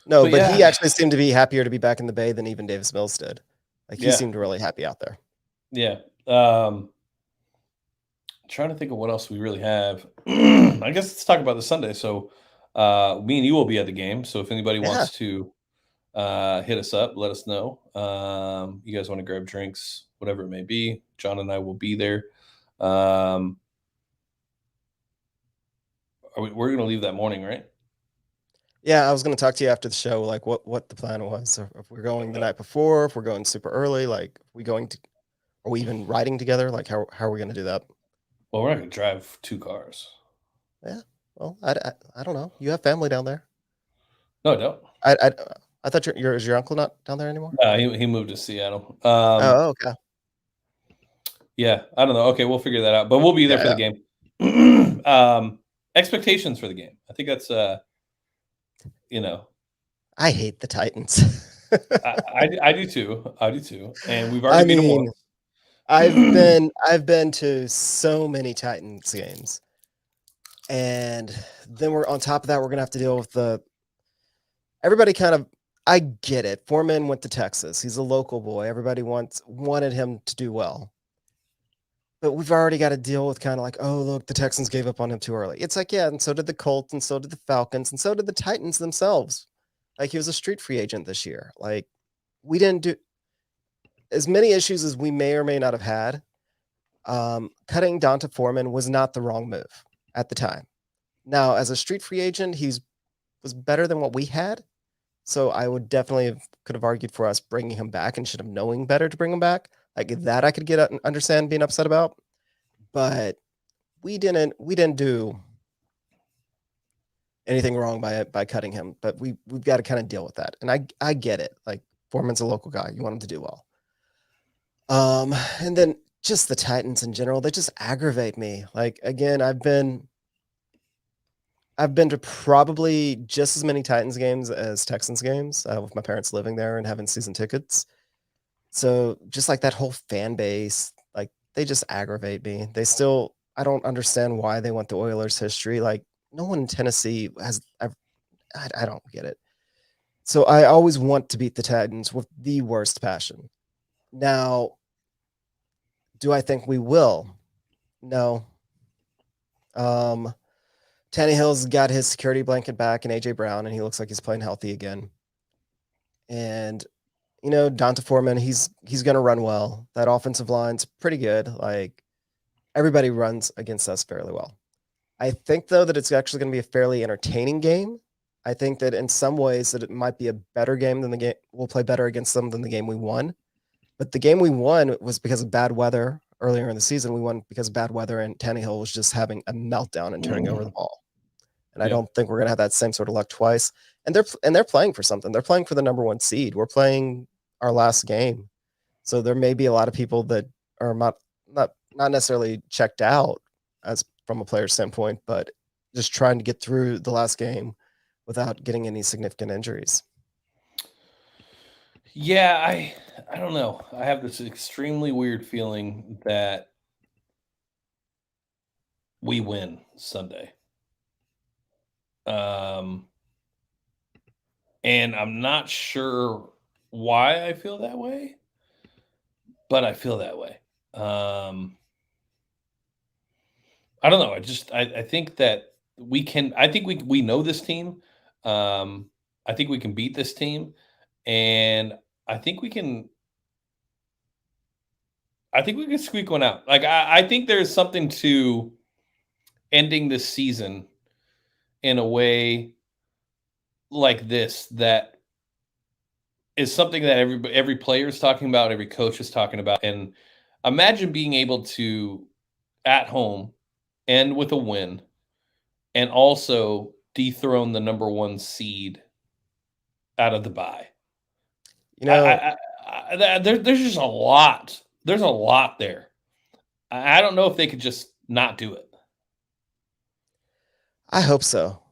but yeah. He actually seemed to be happier to be back in the Bay than even Davis Mills did. Like, he seemed really happy out there. Yeah. Trying to think of what else we really have. I guess let's talk about the Sunday. So, me and you will be at the game. So if anybody Yeah. wants to hit us up, let us know. You guys want to grab drinks, whatever it may be. John and I will be there. Um, we're going to leave that morning, right? Yeah, I was going to talk to you after the show, like what the plan was. If we're going the night before, if we're going super early, like are we even riding together? Like how are we going to do that? Well, we're not going to drive 2 cars. Yeah. Well, I don't know. You have family down there. No, I don't. I thought is your uncle not down there anymore? He moved to Seattle. Oh, okay. Yeah, I don't know. Okay, we'll figure that out. But we'll be there for the Yeah. game. Expectations for the game. I think that's I hate the Titans. I do too. I do too. And we've I already beat them mean, once. I've been to so many Titans games. And then we're on top of that, we're gonna have to deal with everybody kind of. I get it. Foreman went to Texas. He's a local boy. Everybody wanted him to do well. But we've already got to deal with kind of like, oh, look, the Texans gave up on him too early. It's like, yeah, and so did the Colts, and so did the Falcons, and so did the Titans themselves. Like he was a street free agent this year. Like we didn't do as many issues as we may or may not have had. Cutting Donta Foreman was not the wrong move at the time. Now, as a street free agent, was better than what we had. So I would definitely could have argued for us bringing him back and should have knowing better to bring him back. Like that, I could understand being upset about, but we didn't do anything wrong by cutting him. But we've got to kind of deal with that, and I get it. Like Foreman's a local guy, you want him to do well. And then just the Titans in general, they just aggravate me. Like again, I've been to probably just as many Titans games as Texans games, with my parents living there and having season tickets. So just like that whole fan base, like they just aggravate me. I don't understand why they want the Oilers history. Like no one in Tennessee I don't get it. So I always want to beat the Titans with the worst passion. Now, do I think we will? No. Tannehill's got his security blanket back and AJ Brown, and he looks like he's playing healthy again. And Donta Foreman, he's going to run well. That offensive line's pretty good. Like everybody runs against us fairly well. I think though that it's actually going to be a fairly entertaining game. I think that in some ways that it might be a better game than the game. We'll play better against them than the game we won. But the game we won was because of bad weather earlier in the season. We won because of bad weather, and Tannehill was just having a meltdown and turning over the ball. And I don't think we're going to have that same sort of luck twice. And they're playing for something. They're playing for the number one seed. We're playing our last game, so there may be a lot of people that are not necessarily checked out as from a player standpoint, but just trying to get through the last game without getting any significant injuries. Yeah, I don't know. I have this extremely weird feeling that we win Sunday. And I'm not sure why I feel that way, but I feel that way. I don't know. I think that we can. I think we know this team. I think we can beat this team, and I think we can. I think we can squeak one out. Like I think there's something to ending this season in a way like this that is something that every player is talking about, every coach is talking about, and imagine being able to at home end with a win and also dethrone the number one seed out of the bye. There's just a lot. There's a lot there. I don't know if they could just not do it. I hope so.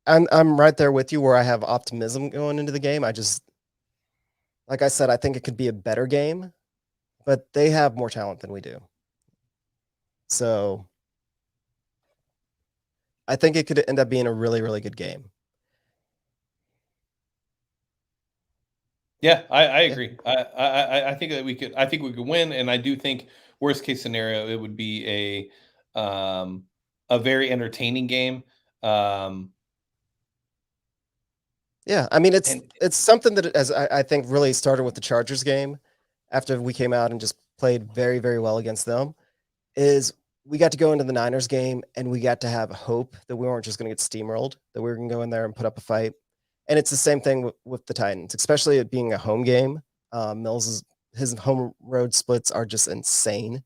I'm right there with you where I have optimism going into the game. I just, like I said, I think it could be a better game, but they have more talent than we do. So I think it could end up being a really, really good game. Yeah, I agree. I think that we could. I think we could win, and I do think worst case scenario it would be a very entertaining game. Yeah, I mean, And it's something that as I think really started with the Chargers game after we came out and just played very, very well against them, is we got to go into the Niners game and we got to have hope that we weren't just going to get steamrolled, that we were going to go in there and put up a fight. And it's the same thing with the Titans, especially it being a home game. His home road splits are just insane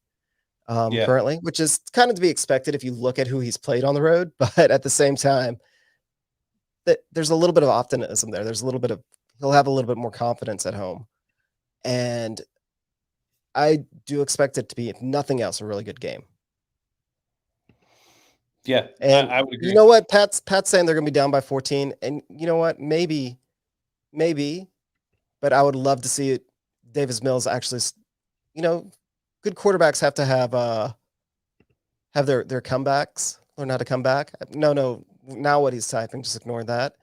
yeah, currently, which is kind of to be expected if you look at who he's played on the road. But at the same time, that there's a little bit of optimism there. There's a little bit of he'll have a little bit more confidence at home, and I do expect it to be, if nothing else, a really good game. yeah, And I would agree. you know what? Pat's saying they're going to be down by 14, and you know what? Maybe, but I would love to see it. Davis Mills actually, good quarterbacks have to have their comebacks, learn how to come back. No. Now what he's typing, just ignore that.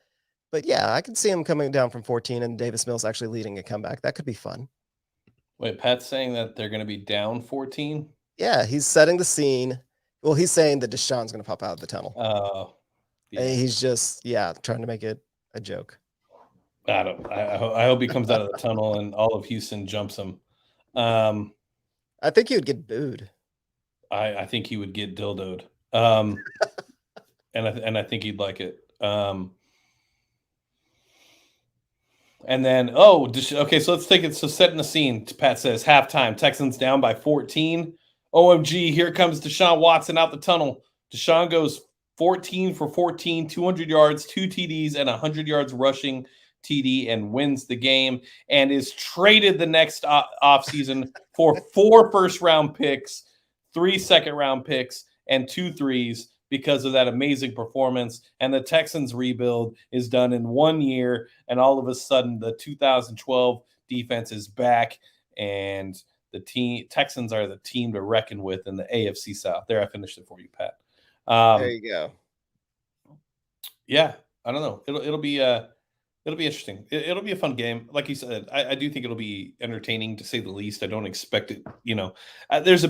But yeah, I can see him coming down from 14 and Davis Mills actually leading a comeback. That could be fun. Wait, Pat's saying that they're going to be down 14. Yeah, he's setting the scene. Well, he's saying that Deshaun's going to pop out of the tunnel. Yeah. He's just trying to make it a joke. I hope he comes out of the tunnel and all of Houston jumps him. I think he would get booed. I think he would get dildoed. And I think he'd like it. And then, okay, so let's take it. So setting the scene, Pat says, halftime, Texans down by 14. OMG, here comes Deshaun Watson out the tunnel. Deshaun goes 14 for 14, 200 yards, 2 TDs, and 100 yards rushing TD, and wins the game, and is traded the next offseason for 4 first-round picks, 3 second-round picks, and 2 threes because of that amazing performance. And the Texans rebuild is done in 1 year, and all of a sudden the 2012 defense is back, and the Texans are the team to reckon with in the AFC South. There, I finished it for you, Pat. There you go. Yeah, I don't know. It'll be interesting. It'll be a fun game. Like you said, I do think it'll be entertaining, to say the least. I don't expect it. There's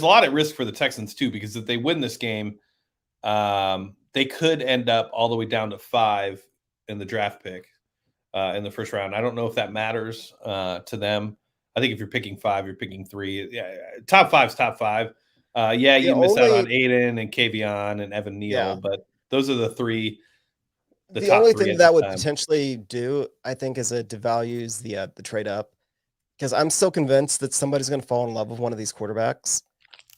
a lot at risk for the Texans too, because if they win this game, they could end up all the way down to 5 in the draft pick in the first round. I don't know if that matters to them. I think if you're picking 5, you're picking 3. Yeah, top 5's top 5. You miss out on Aiden and Kavion and Evan Neal, but those are the 3. The only thing that would potentially do, I think, is it devalues the trade up, because I'm so convinced that somebody's going to fall in love with one of these quarterbacks,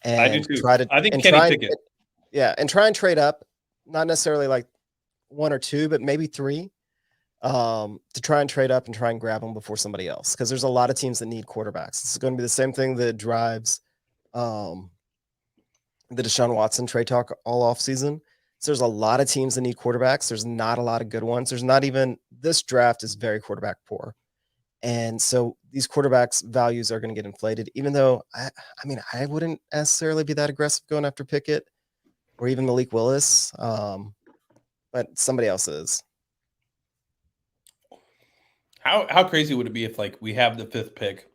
and I do too. I think Kenny Pickett. And try and trade up, not necessarily like 1 or 2, but maybe 3, to try and trade up and try and grab them before somebody else, because there's a lot of teams that need quarterbacks. It's going to be the same thing that drives the Deshaun Watson trade talk all off season. So there's a lot of teams that need quarterbacks. There's not a lot of good ones. This draft is very quarterback poor. And so these quarterbacks values are going to get inflated, even though I wouldn't necessarily be that aggressive going after Pickett or even Malik Willis. But somebody else is. How crazy would it be if, like, we have the 5th pick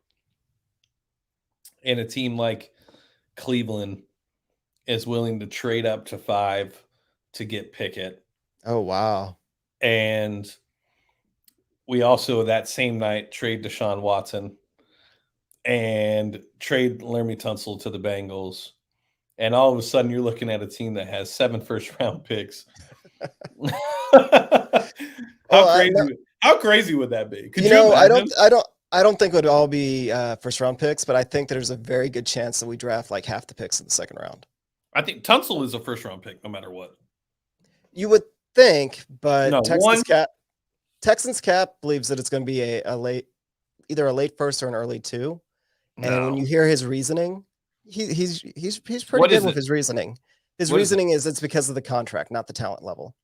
and a team like Cleveland is willing to trade up to 5 to get Pickett? Oh, wow. And we also, that same night, trade Deshaun Watson and trade Laramie Tunsil to the Bengals. And all of a sudden you're looking at a team that has 7 first-round picks. How crazy would that be? I don't think it would all be first-round picks, but I think there's a very good chance that we draft like half the picks in the second round. I think Tunsil is a first-round pick no matter what. You would think, but No, Texans Cap believes that it's going to be either a late first or an early 2. And when you hear his reasoning, he's pretty good with his reasoning. His reasoning is it's because of the contract, not the talent level.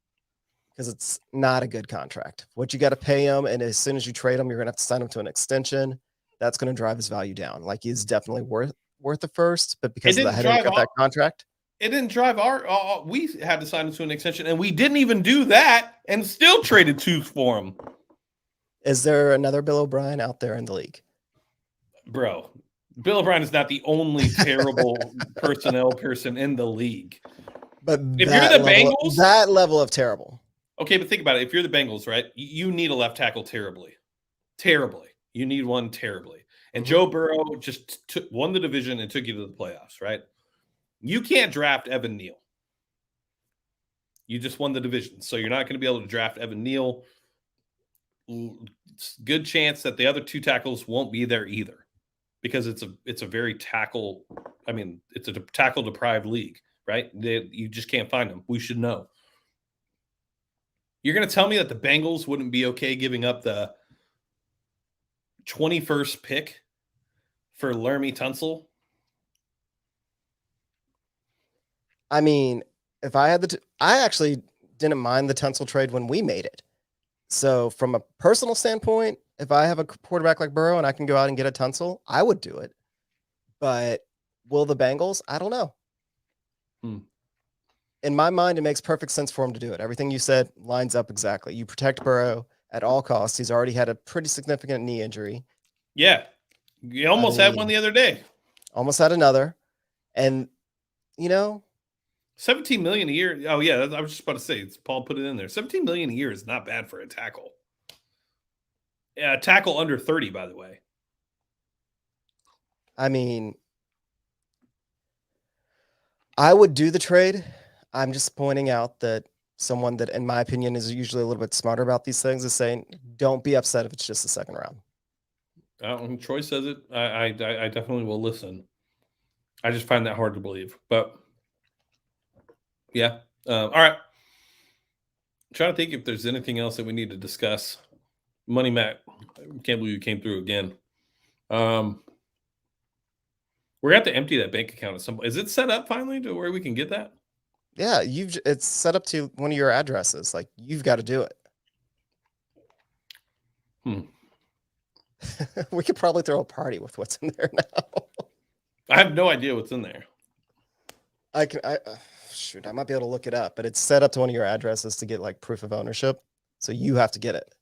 Because it's not a good contract. What you got to pay him, and as soon as you trade him, you're going to have to sign him to an extension. That's going to drive his value down. Like, he's definitely worth the first, but because of the headache of that contract, it didn't drive we had to sign him to an extension, and we didn't even do that, and still traded 2 for him. Is there another Bill O'Brien out there in the league? Bro, Bill O'Brien is not the only terrible personnel person in the league. But if you're the Bengals, that level of terrible. Okay, but think about it. If you're the Bengals, right, you need a left tackle terribly. Terribly. You need one terribly. And Joe Burrow just won the division and took you to the playoffs, right? You can't draft Evan Neal. You just won the division. So you're not going to be able to draft Evan Neal. Good chance that the other two tackles won't be there either, because it's a very tackle. I mean, it's a tackle deprived league, right? You just can't find them. We should know. You're going to tell me that the Bengals wouldn't be okay giving up the 21st pick for Laramie Tunsil? I mean, if I had I actually didn't mind the Tunsil trade when we made it. So from a personal standpoint, if I have a quarterback like Burrow and I can go out and get a Tunsil, I would do it. But will the Bengals? I don't know. In my mind, it makes perfect sense for him to do it. Everything you said lines up exactly. You protect Burrow at all costs. He's already had a pretty significant knee injury. Yeah. You almost had one the other day. Almost had another. And, you know, $17 million a year. Oh, yeah. I was just about to say, Paul put it in there. $17 million a year is not bad for a tackle. Yeah, tackle under 30, by the way. I mean, I would do the trade. I'm just pointing out that someone that, in my opinion, is usually a little bit smarter about these things is saying, don't be upset if it's just the second round. Troy says it. I definitely will listen. I just find that hard to believe. But, yeah. All right. I'm trying to think if there's anything else that we need to discuss. Money Matt, I can't believe you came through again. We're gonna have to empty that bank account at some point. Is it set up finally to where we can get that? Yeah, it's set up to one of your addresses. Like, you've got to do it. We could probably throw a party with what's in there now. I have no idea what's in there. I might be able to look it up, but it's set up to one of your addresses to get like proof of ownership. So you have to get it.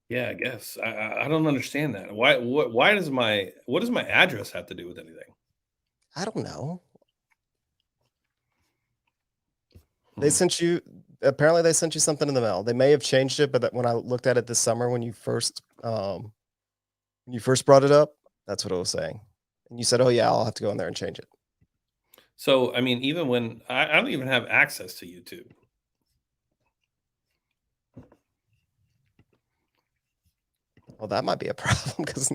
Yeah, I guess. I don't understand that. What does my address have to do with anything? I don't know. They sent you something in the mail. They may have changed it, but when I looked at it this summer when you first brought it up, that's what it was saying. And you said, "Oh yeah, I'll have to go in there and change it." So, I mean, even when I don't even have access to YouTube. Well, that might be a problem because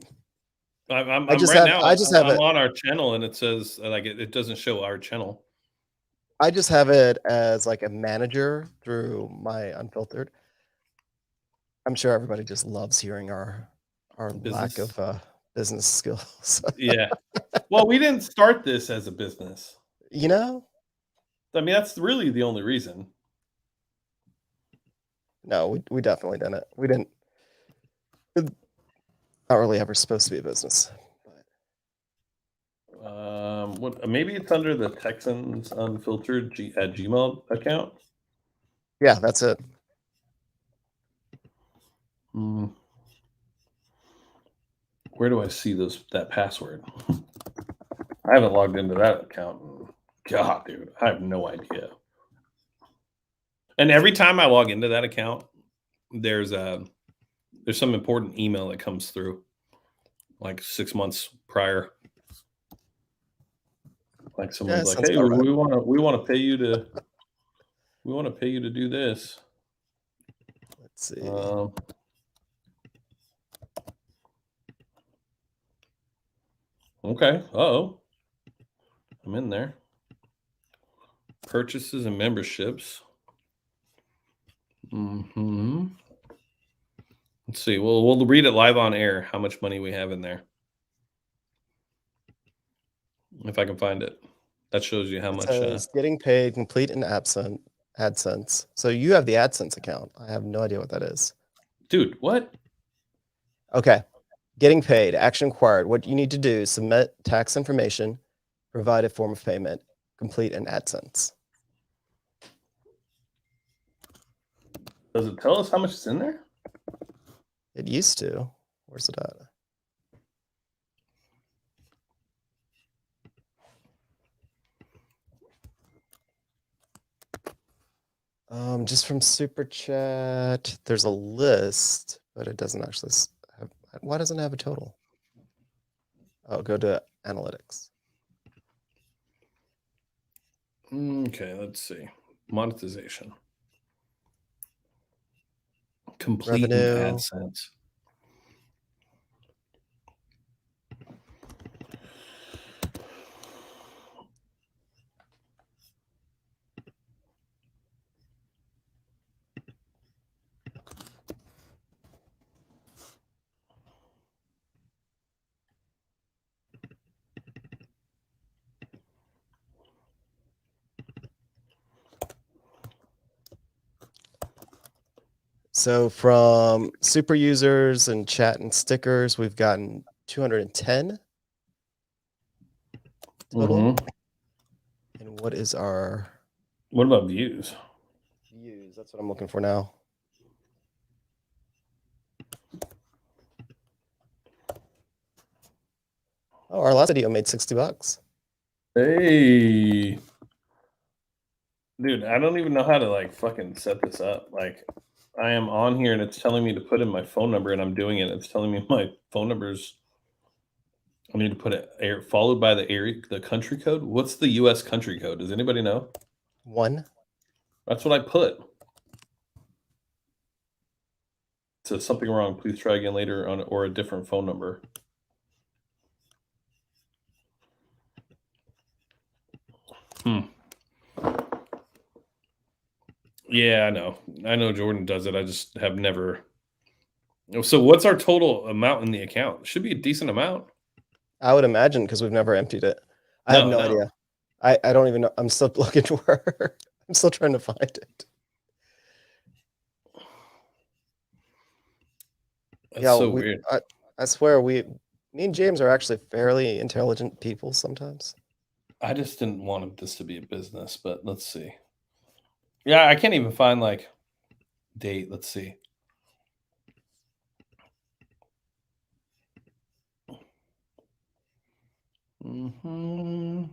I'm on our channel and it says like it doesn't show our channel. I just have it as like a manager through my Unfiltered. I'm sure everybody just loves hearing our lack of business skills. Yeah. Well, we didn't start this as a business. You know? I mean, that's really the only reason. No, we definitely didn't. We didn't. It's not really ever supposed to be a business. Maybe it's under the Texans Unfiltered at Gmail account. Yeah, that's it. Where do I see that password? I haven't logged into that account. God, dude, I have no idea. And every time I log into that account, there's some important email that comes through, like 6 months prior. Like someone's like, "Hey, we want to pay you to do this." Let's see. Okay. Uh-oh. I'm in there. Purchases and memberships. Let's see. We'll read it live on air, how much money we have in there. If I can find it. That shows you how much. Getting paid, complete and absent, AdSense. So you have the AdSense account. I have no idea what that is. Dude, what? Okay. Getting paid, action required. What you need to do is submit tax information, provide a form of payment, complete an AdSense. Does it tell us how much is in there? It used to. Where's it at? Just from Super Chat, there's a list, but it doesn't actually have. Why doesn't it have a total? Oh, go to analytics. Okay, let's see. Monetization. Complete in Revenue. AdSense. So from super users and chat and stickers, we've gotten 210 total. Mhm. And what is our What about views? views? That's what I'm looking for now. Oh, our last video made $60. Hey. Dude, I don't even know how to like fucking set this up. Like I am on here and it's telling me to put in my phone number and I'm doing it. It's telling me my phone number's I need to put it followed by the country code. What's the US country code? Does anybody know? 1. That's what I put. So something wrong. Please try again later on or a different phone number. Yeah, I know. I know Jordan does it. I just have never. So what's our total amount in the account? Should be a decent amount. I would imagine because we've never emptied it. I have No, no idea. I don't even know. I'm still looking for I'm still trying to find it. That's Yeah, so weird. I swear me and James are actually fairly intelligent people sometimes. I just didn't want this to be a business, but let's see. Yeah, I can't even find like date. Let's see. Hmm.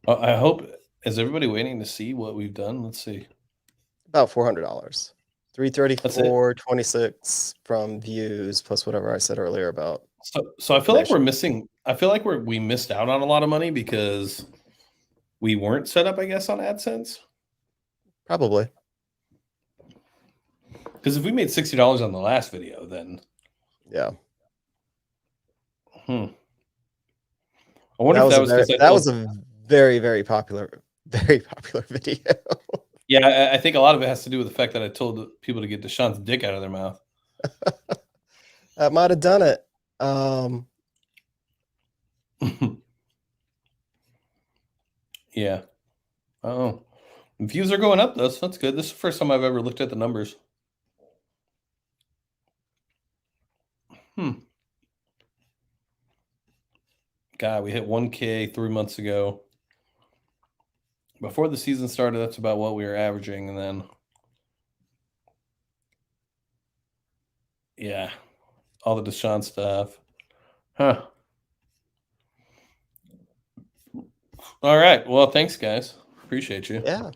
I hope. Is everybody waiting to see what we've done? Let's see. About $400. That's it. 334.26 from views plus whatever I said earlier about So I feel like we're information. missing. I feel like we missed out on a lot of money because we weren't set up, I guess, on AdSense. Probably. Because if we made $60 on the last video, then Yeah. I wonder if that was because I that told. was a very popular video. Yeah, I think a lot of it has to do with the fact that I told people to get Deshaun's dick out of their mouth. That might have done it. Yeah. Oh, views are going up though, so that's good. This is the first time I've ever looked at the numbers. God, we hit 1K 3 months ago. Before the season started, that's about what we were averaging, and then yeah, all the Deshaun stuff. Huh. All right. Well, thanks, guys. Appreciate you. Yeah.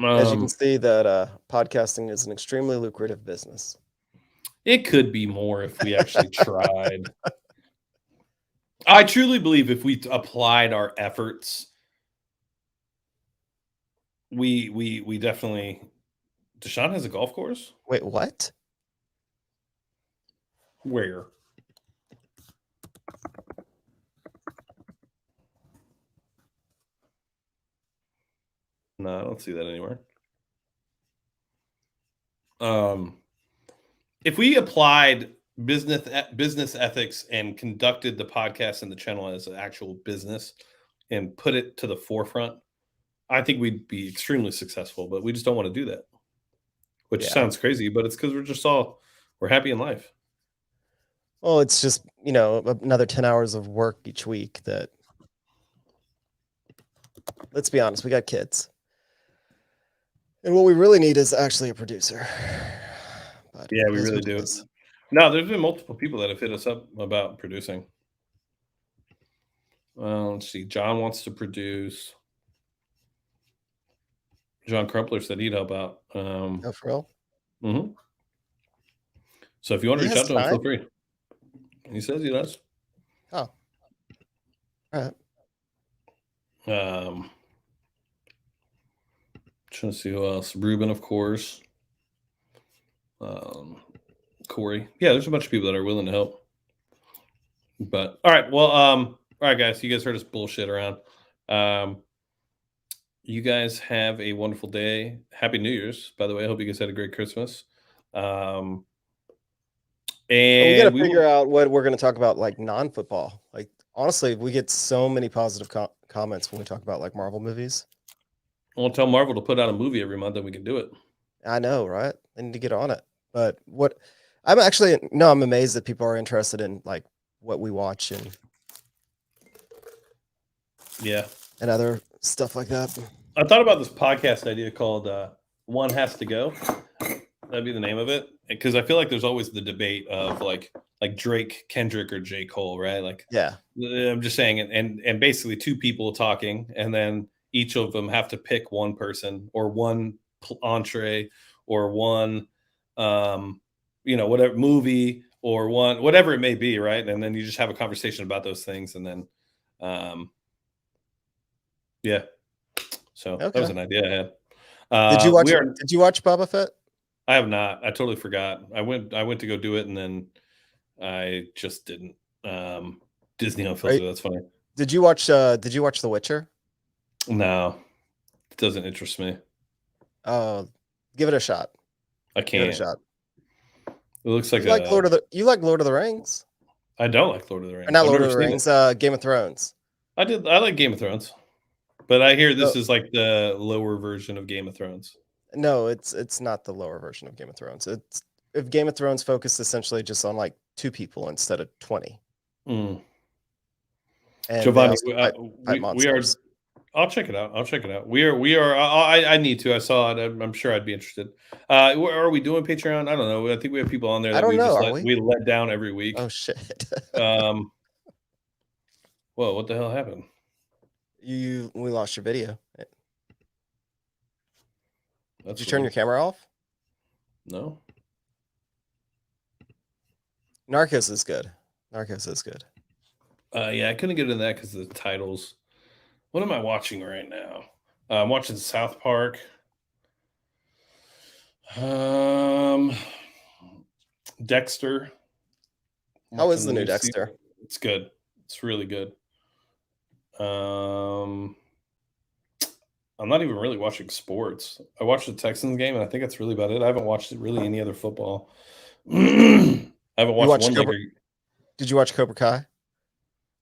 As you can Um, see, that podcasting is an extremely lucrative business. it could be more if we actually tried. I truly believe if we applied our efforts, we definitely. Deshaun has a golf course. Wait, what? Where? No, I don't see that anywhere. If we applied business ethics and conducted the podcast and the channel as an actual business and put it to the forefront, I think we'd be extremely successful. But we just don't want to do that, which Yeah. sounds crazy, but it's because we're happy in life. Well, it's just, another 10 hours of work each week that, let's be honest, we got kids. And what we really need is actually a producer. but Yeah, it we is really what it do. is. No, there's been multiple people that have hit us up about producing. Let's see. John wants to produce. John Crumpler said he'd help out. Oh, for real? Mhm. So if you want to He reach has out to him, feel time? free. He says he does. Oh, all right. Um, Trying to see who else. Ruben, of course. Corey. Yeah, there's a bunch of people that are willing to help. But all right, well, all right, guys. You guys heard us bullshit around. You guys have a wonderful day. Happy New Year's, by the way. I hope you guys had a great Christmas. We got And to we figure will. out what we're going to talk about, like non-football. Like honestly, we get so many positive comments when we talk about like Marvel movies. I'll tell Marvel to put out a movie every month, and we can do it. I know, right? I need to get on it. But what I'm actually no, I'm amazed that people are interested in like what we watch Yeah. and other stuff like that. I thought about this podcast idea called "One Has to Go." That'd be the name of it, because I feel like there's always the debate of like Drake, Kendrick, or J. Cole, right? Like, Yeah. I'm just saying, and basically two people talking, and then each of them have to pick one person or one entree or one, whatever movie or one whatever it may be, right? And then you just have a conversation about those things, and then, yeah. So that was Okay. an idea I had. Did you watch We are. Did you watch Boba Fett? I have not. I totally forgot. I went to go do it, and then I just didn't. Disney Right. Unfiltered. That's funny. Did you watch The Witcher? No, it doesn't interest me. Give it a shot. I Give it a can't. shot. It looks like You like Lord of the Rings? I don't like Lord of the Or Rings. not I've Lord never of the seen Rings, it. Game of Thrones. I did. I like Game of Thrones, but I hear No, this is like the lower version of Game of Thrones. no, it's not the lower version of Game of Thrones. It's if Game of Thrones focused essentially just on like 2 people instead of 20. Mm. And they Giovanni, also fight we are. monsters. I'll check it out. I'll check it out. We are. I need to. I saw it. I'm sure I'd be interested. Are we doing Patreon? I don't know. I think we have people on there I that don't we know, just are we? let down every week. Oh shit. Um. Whoa! What the hell happened? We lost your video. That's Did you turn your weird. camera off? No. Narcos is good. Narcos is good. Yeah, I couldn't get into that because of the titles. What am I watching right now? I'm watching South Park. Um, Dexter. How is Watching the new season. Dexter? It's good. It's really good. I'm not even really watching sports. I watched the Texans game, and I think that's really about it. I haven't watched really any other football. I haven't watched one Laker. Did you watch Cobra Kai?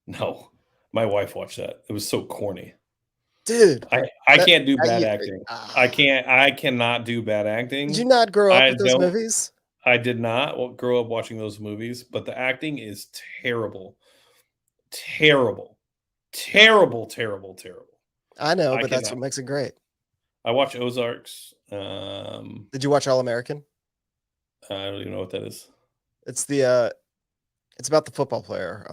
No, my wife watched that. It was so corny. Dude, I can't do bad you acting. I cannot do bad acting. Did you not grow up I with those don't. movies? I did not grow up watching those movies, but the acting is terrible. Terrible. Terrible, terrible, terrible. I know, I but that's cannot. what makes it great. I watch Ozarks. Did you watch All American? I don't even know what that is. It's it's about the football player.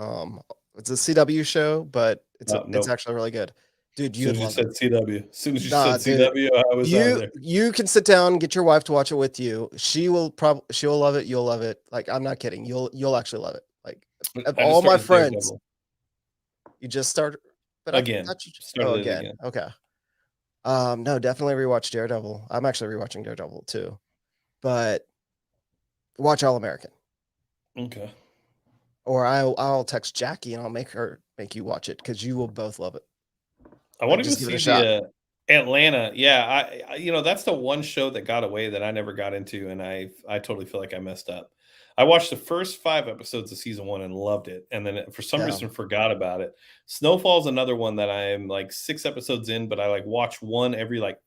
It's a CW show, but it's Nope. actually really good. Dude, As soon you'd as you love said it. CW, as soon as you Nah, said dude. CW, I was out of there. You can sit down, get your wife to watch it with you. She'll love it. You'll love it. Like, I'm not kidding. You'll actually love it. Like, of I just all my started friends, Daredevil. you just started. But Again. Started it again. Okay. No, definitely rewatch Daredevil. I'm actually rewatching Daredevil too, but watch All American. Okay. Or I'll text Jackie and I'll make you watch it because you will both love it. I want to go just give it a see shot. the Atlanta. Yeah, I that's the one show that got away that I never got into, and I totally feel like I messed up. I watched the first 5 episodes of season 1 and loved it, and then for some reason forgot about it. Snowfall's another one that I'm like 6 episodes in, but I like watch one every like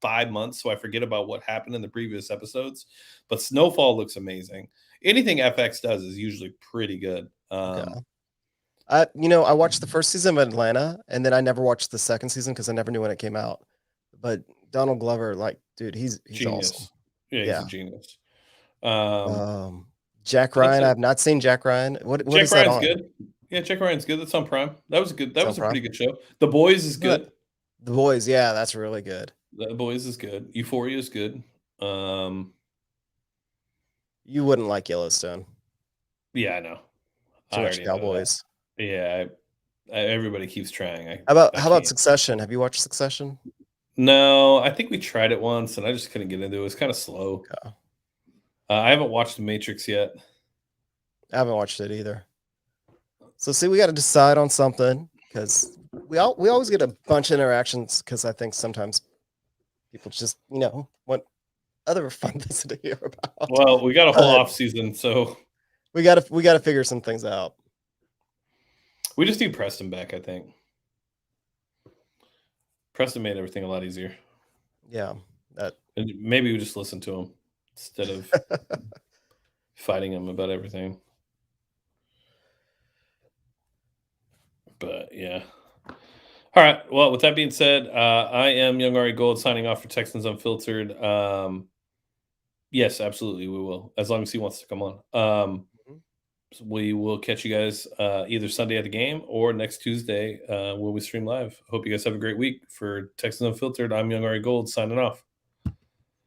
5 months, so I forget about what happened in the previous episodes. But Snowfall looks amazing. Anything FX does is usually pretty good. Okay. I watched the first season of Atlanta, and then I never watched the second season because I never knew when it came out. But Donald Glover, like, dude, he's genius. awesome. Yeah, he's a genius. Jack That's Ryan. I it. have not seen Jack Ryan. What Jack is that Ryan's on? good. Yeah, Jack Ryan's good. That's on Prime. That was good. It's That on was a pretty Prime. good show. The Boys is But good. The Boys, yeah, that's really good. The Boys is good. Euphoria is good. You wouldn't like Yellowstone. Yeah, I know. I Too much already know that. cowboys. Yeah, everybody keeps trying. I How about can't. Succession? Have you watched Succession? No, I think we tried it once, and I just couldn't get into it. It was kind of slow. Okay. I haven't watched The Matrix yet. I haven't watched it either. So see, we got to decide on something because we always get a bunch of interactions because I think sometimes people just want other fun things to hear about. Well, we got a whole But off season, so we gotta figure some things out. we just need Preston back. I think Preston made everything a lot easier. Yeah, that And maybe we just listen to him instead of fighting him about everything. But yeah. All right. Well, with that being said, I am Young Ari Gold signing off for Texans Unfiltered. Yes, absolutely, we will, as long as he wants to come on. So we will catch you guys either Sunday at the game or next Tuesday when we stream live. Hope you guys have a great week. For Texans Unfiltered, I'm Young Ari Gold signing off.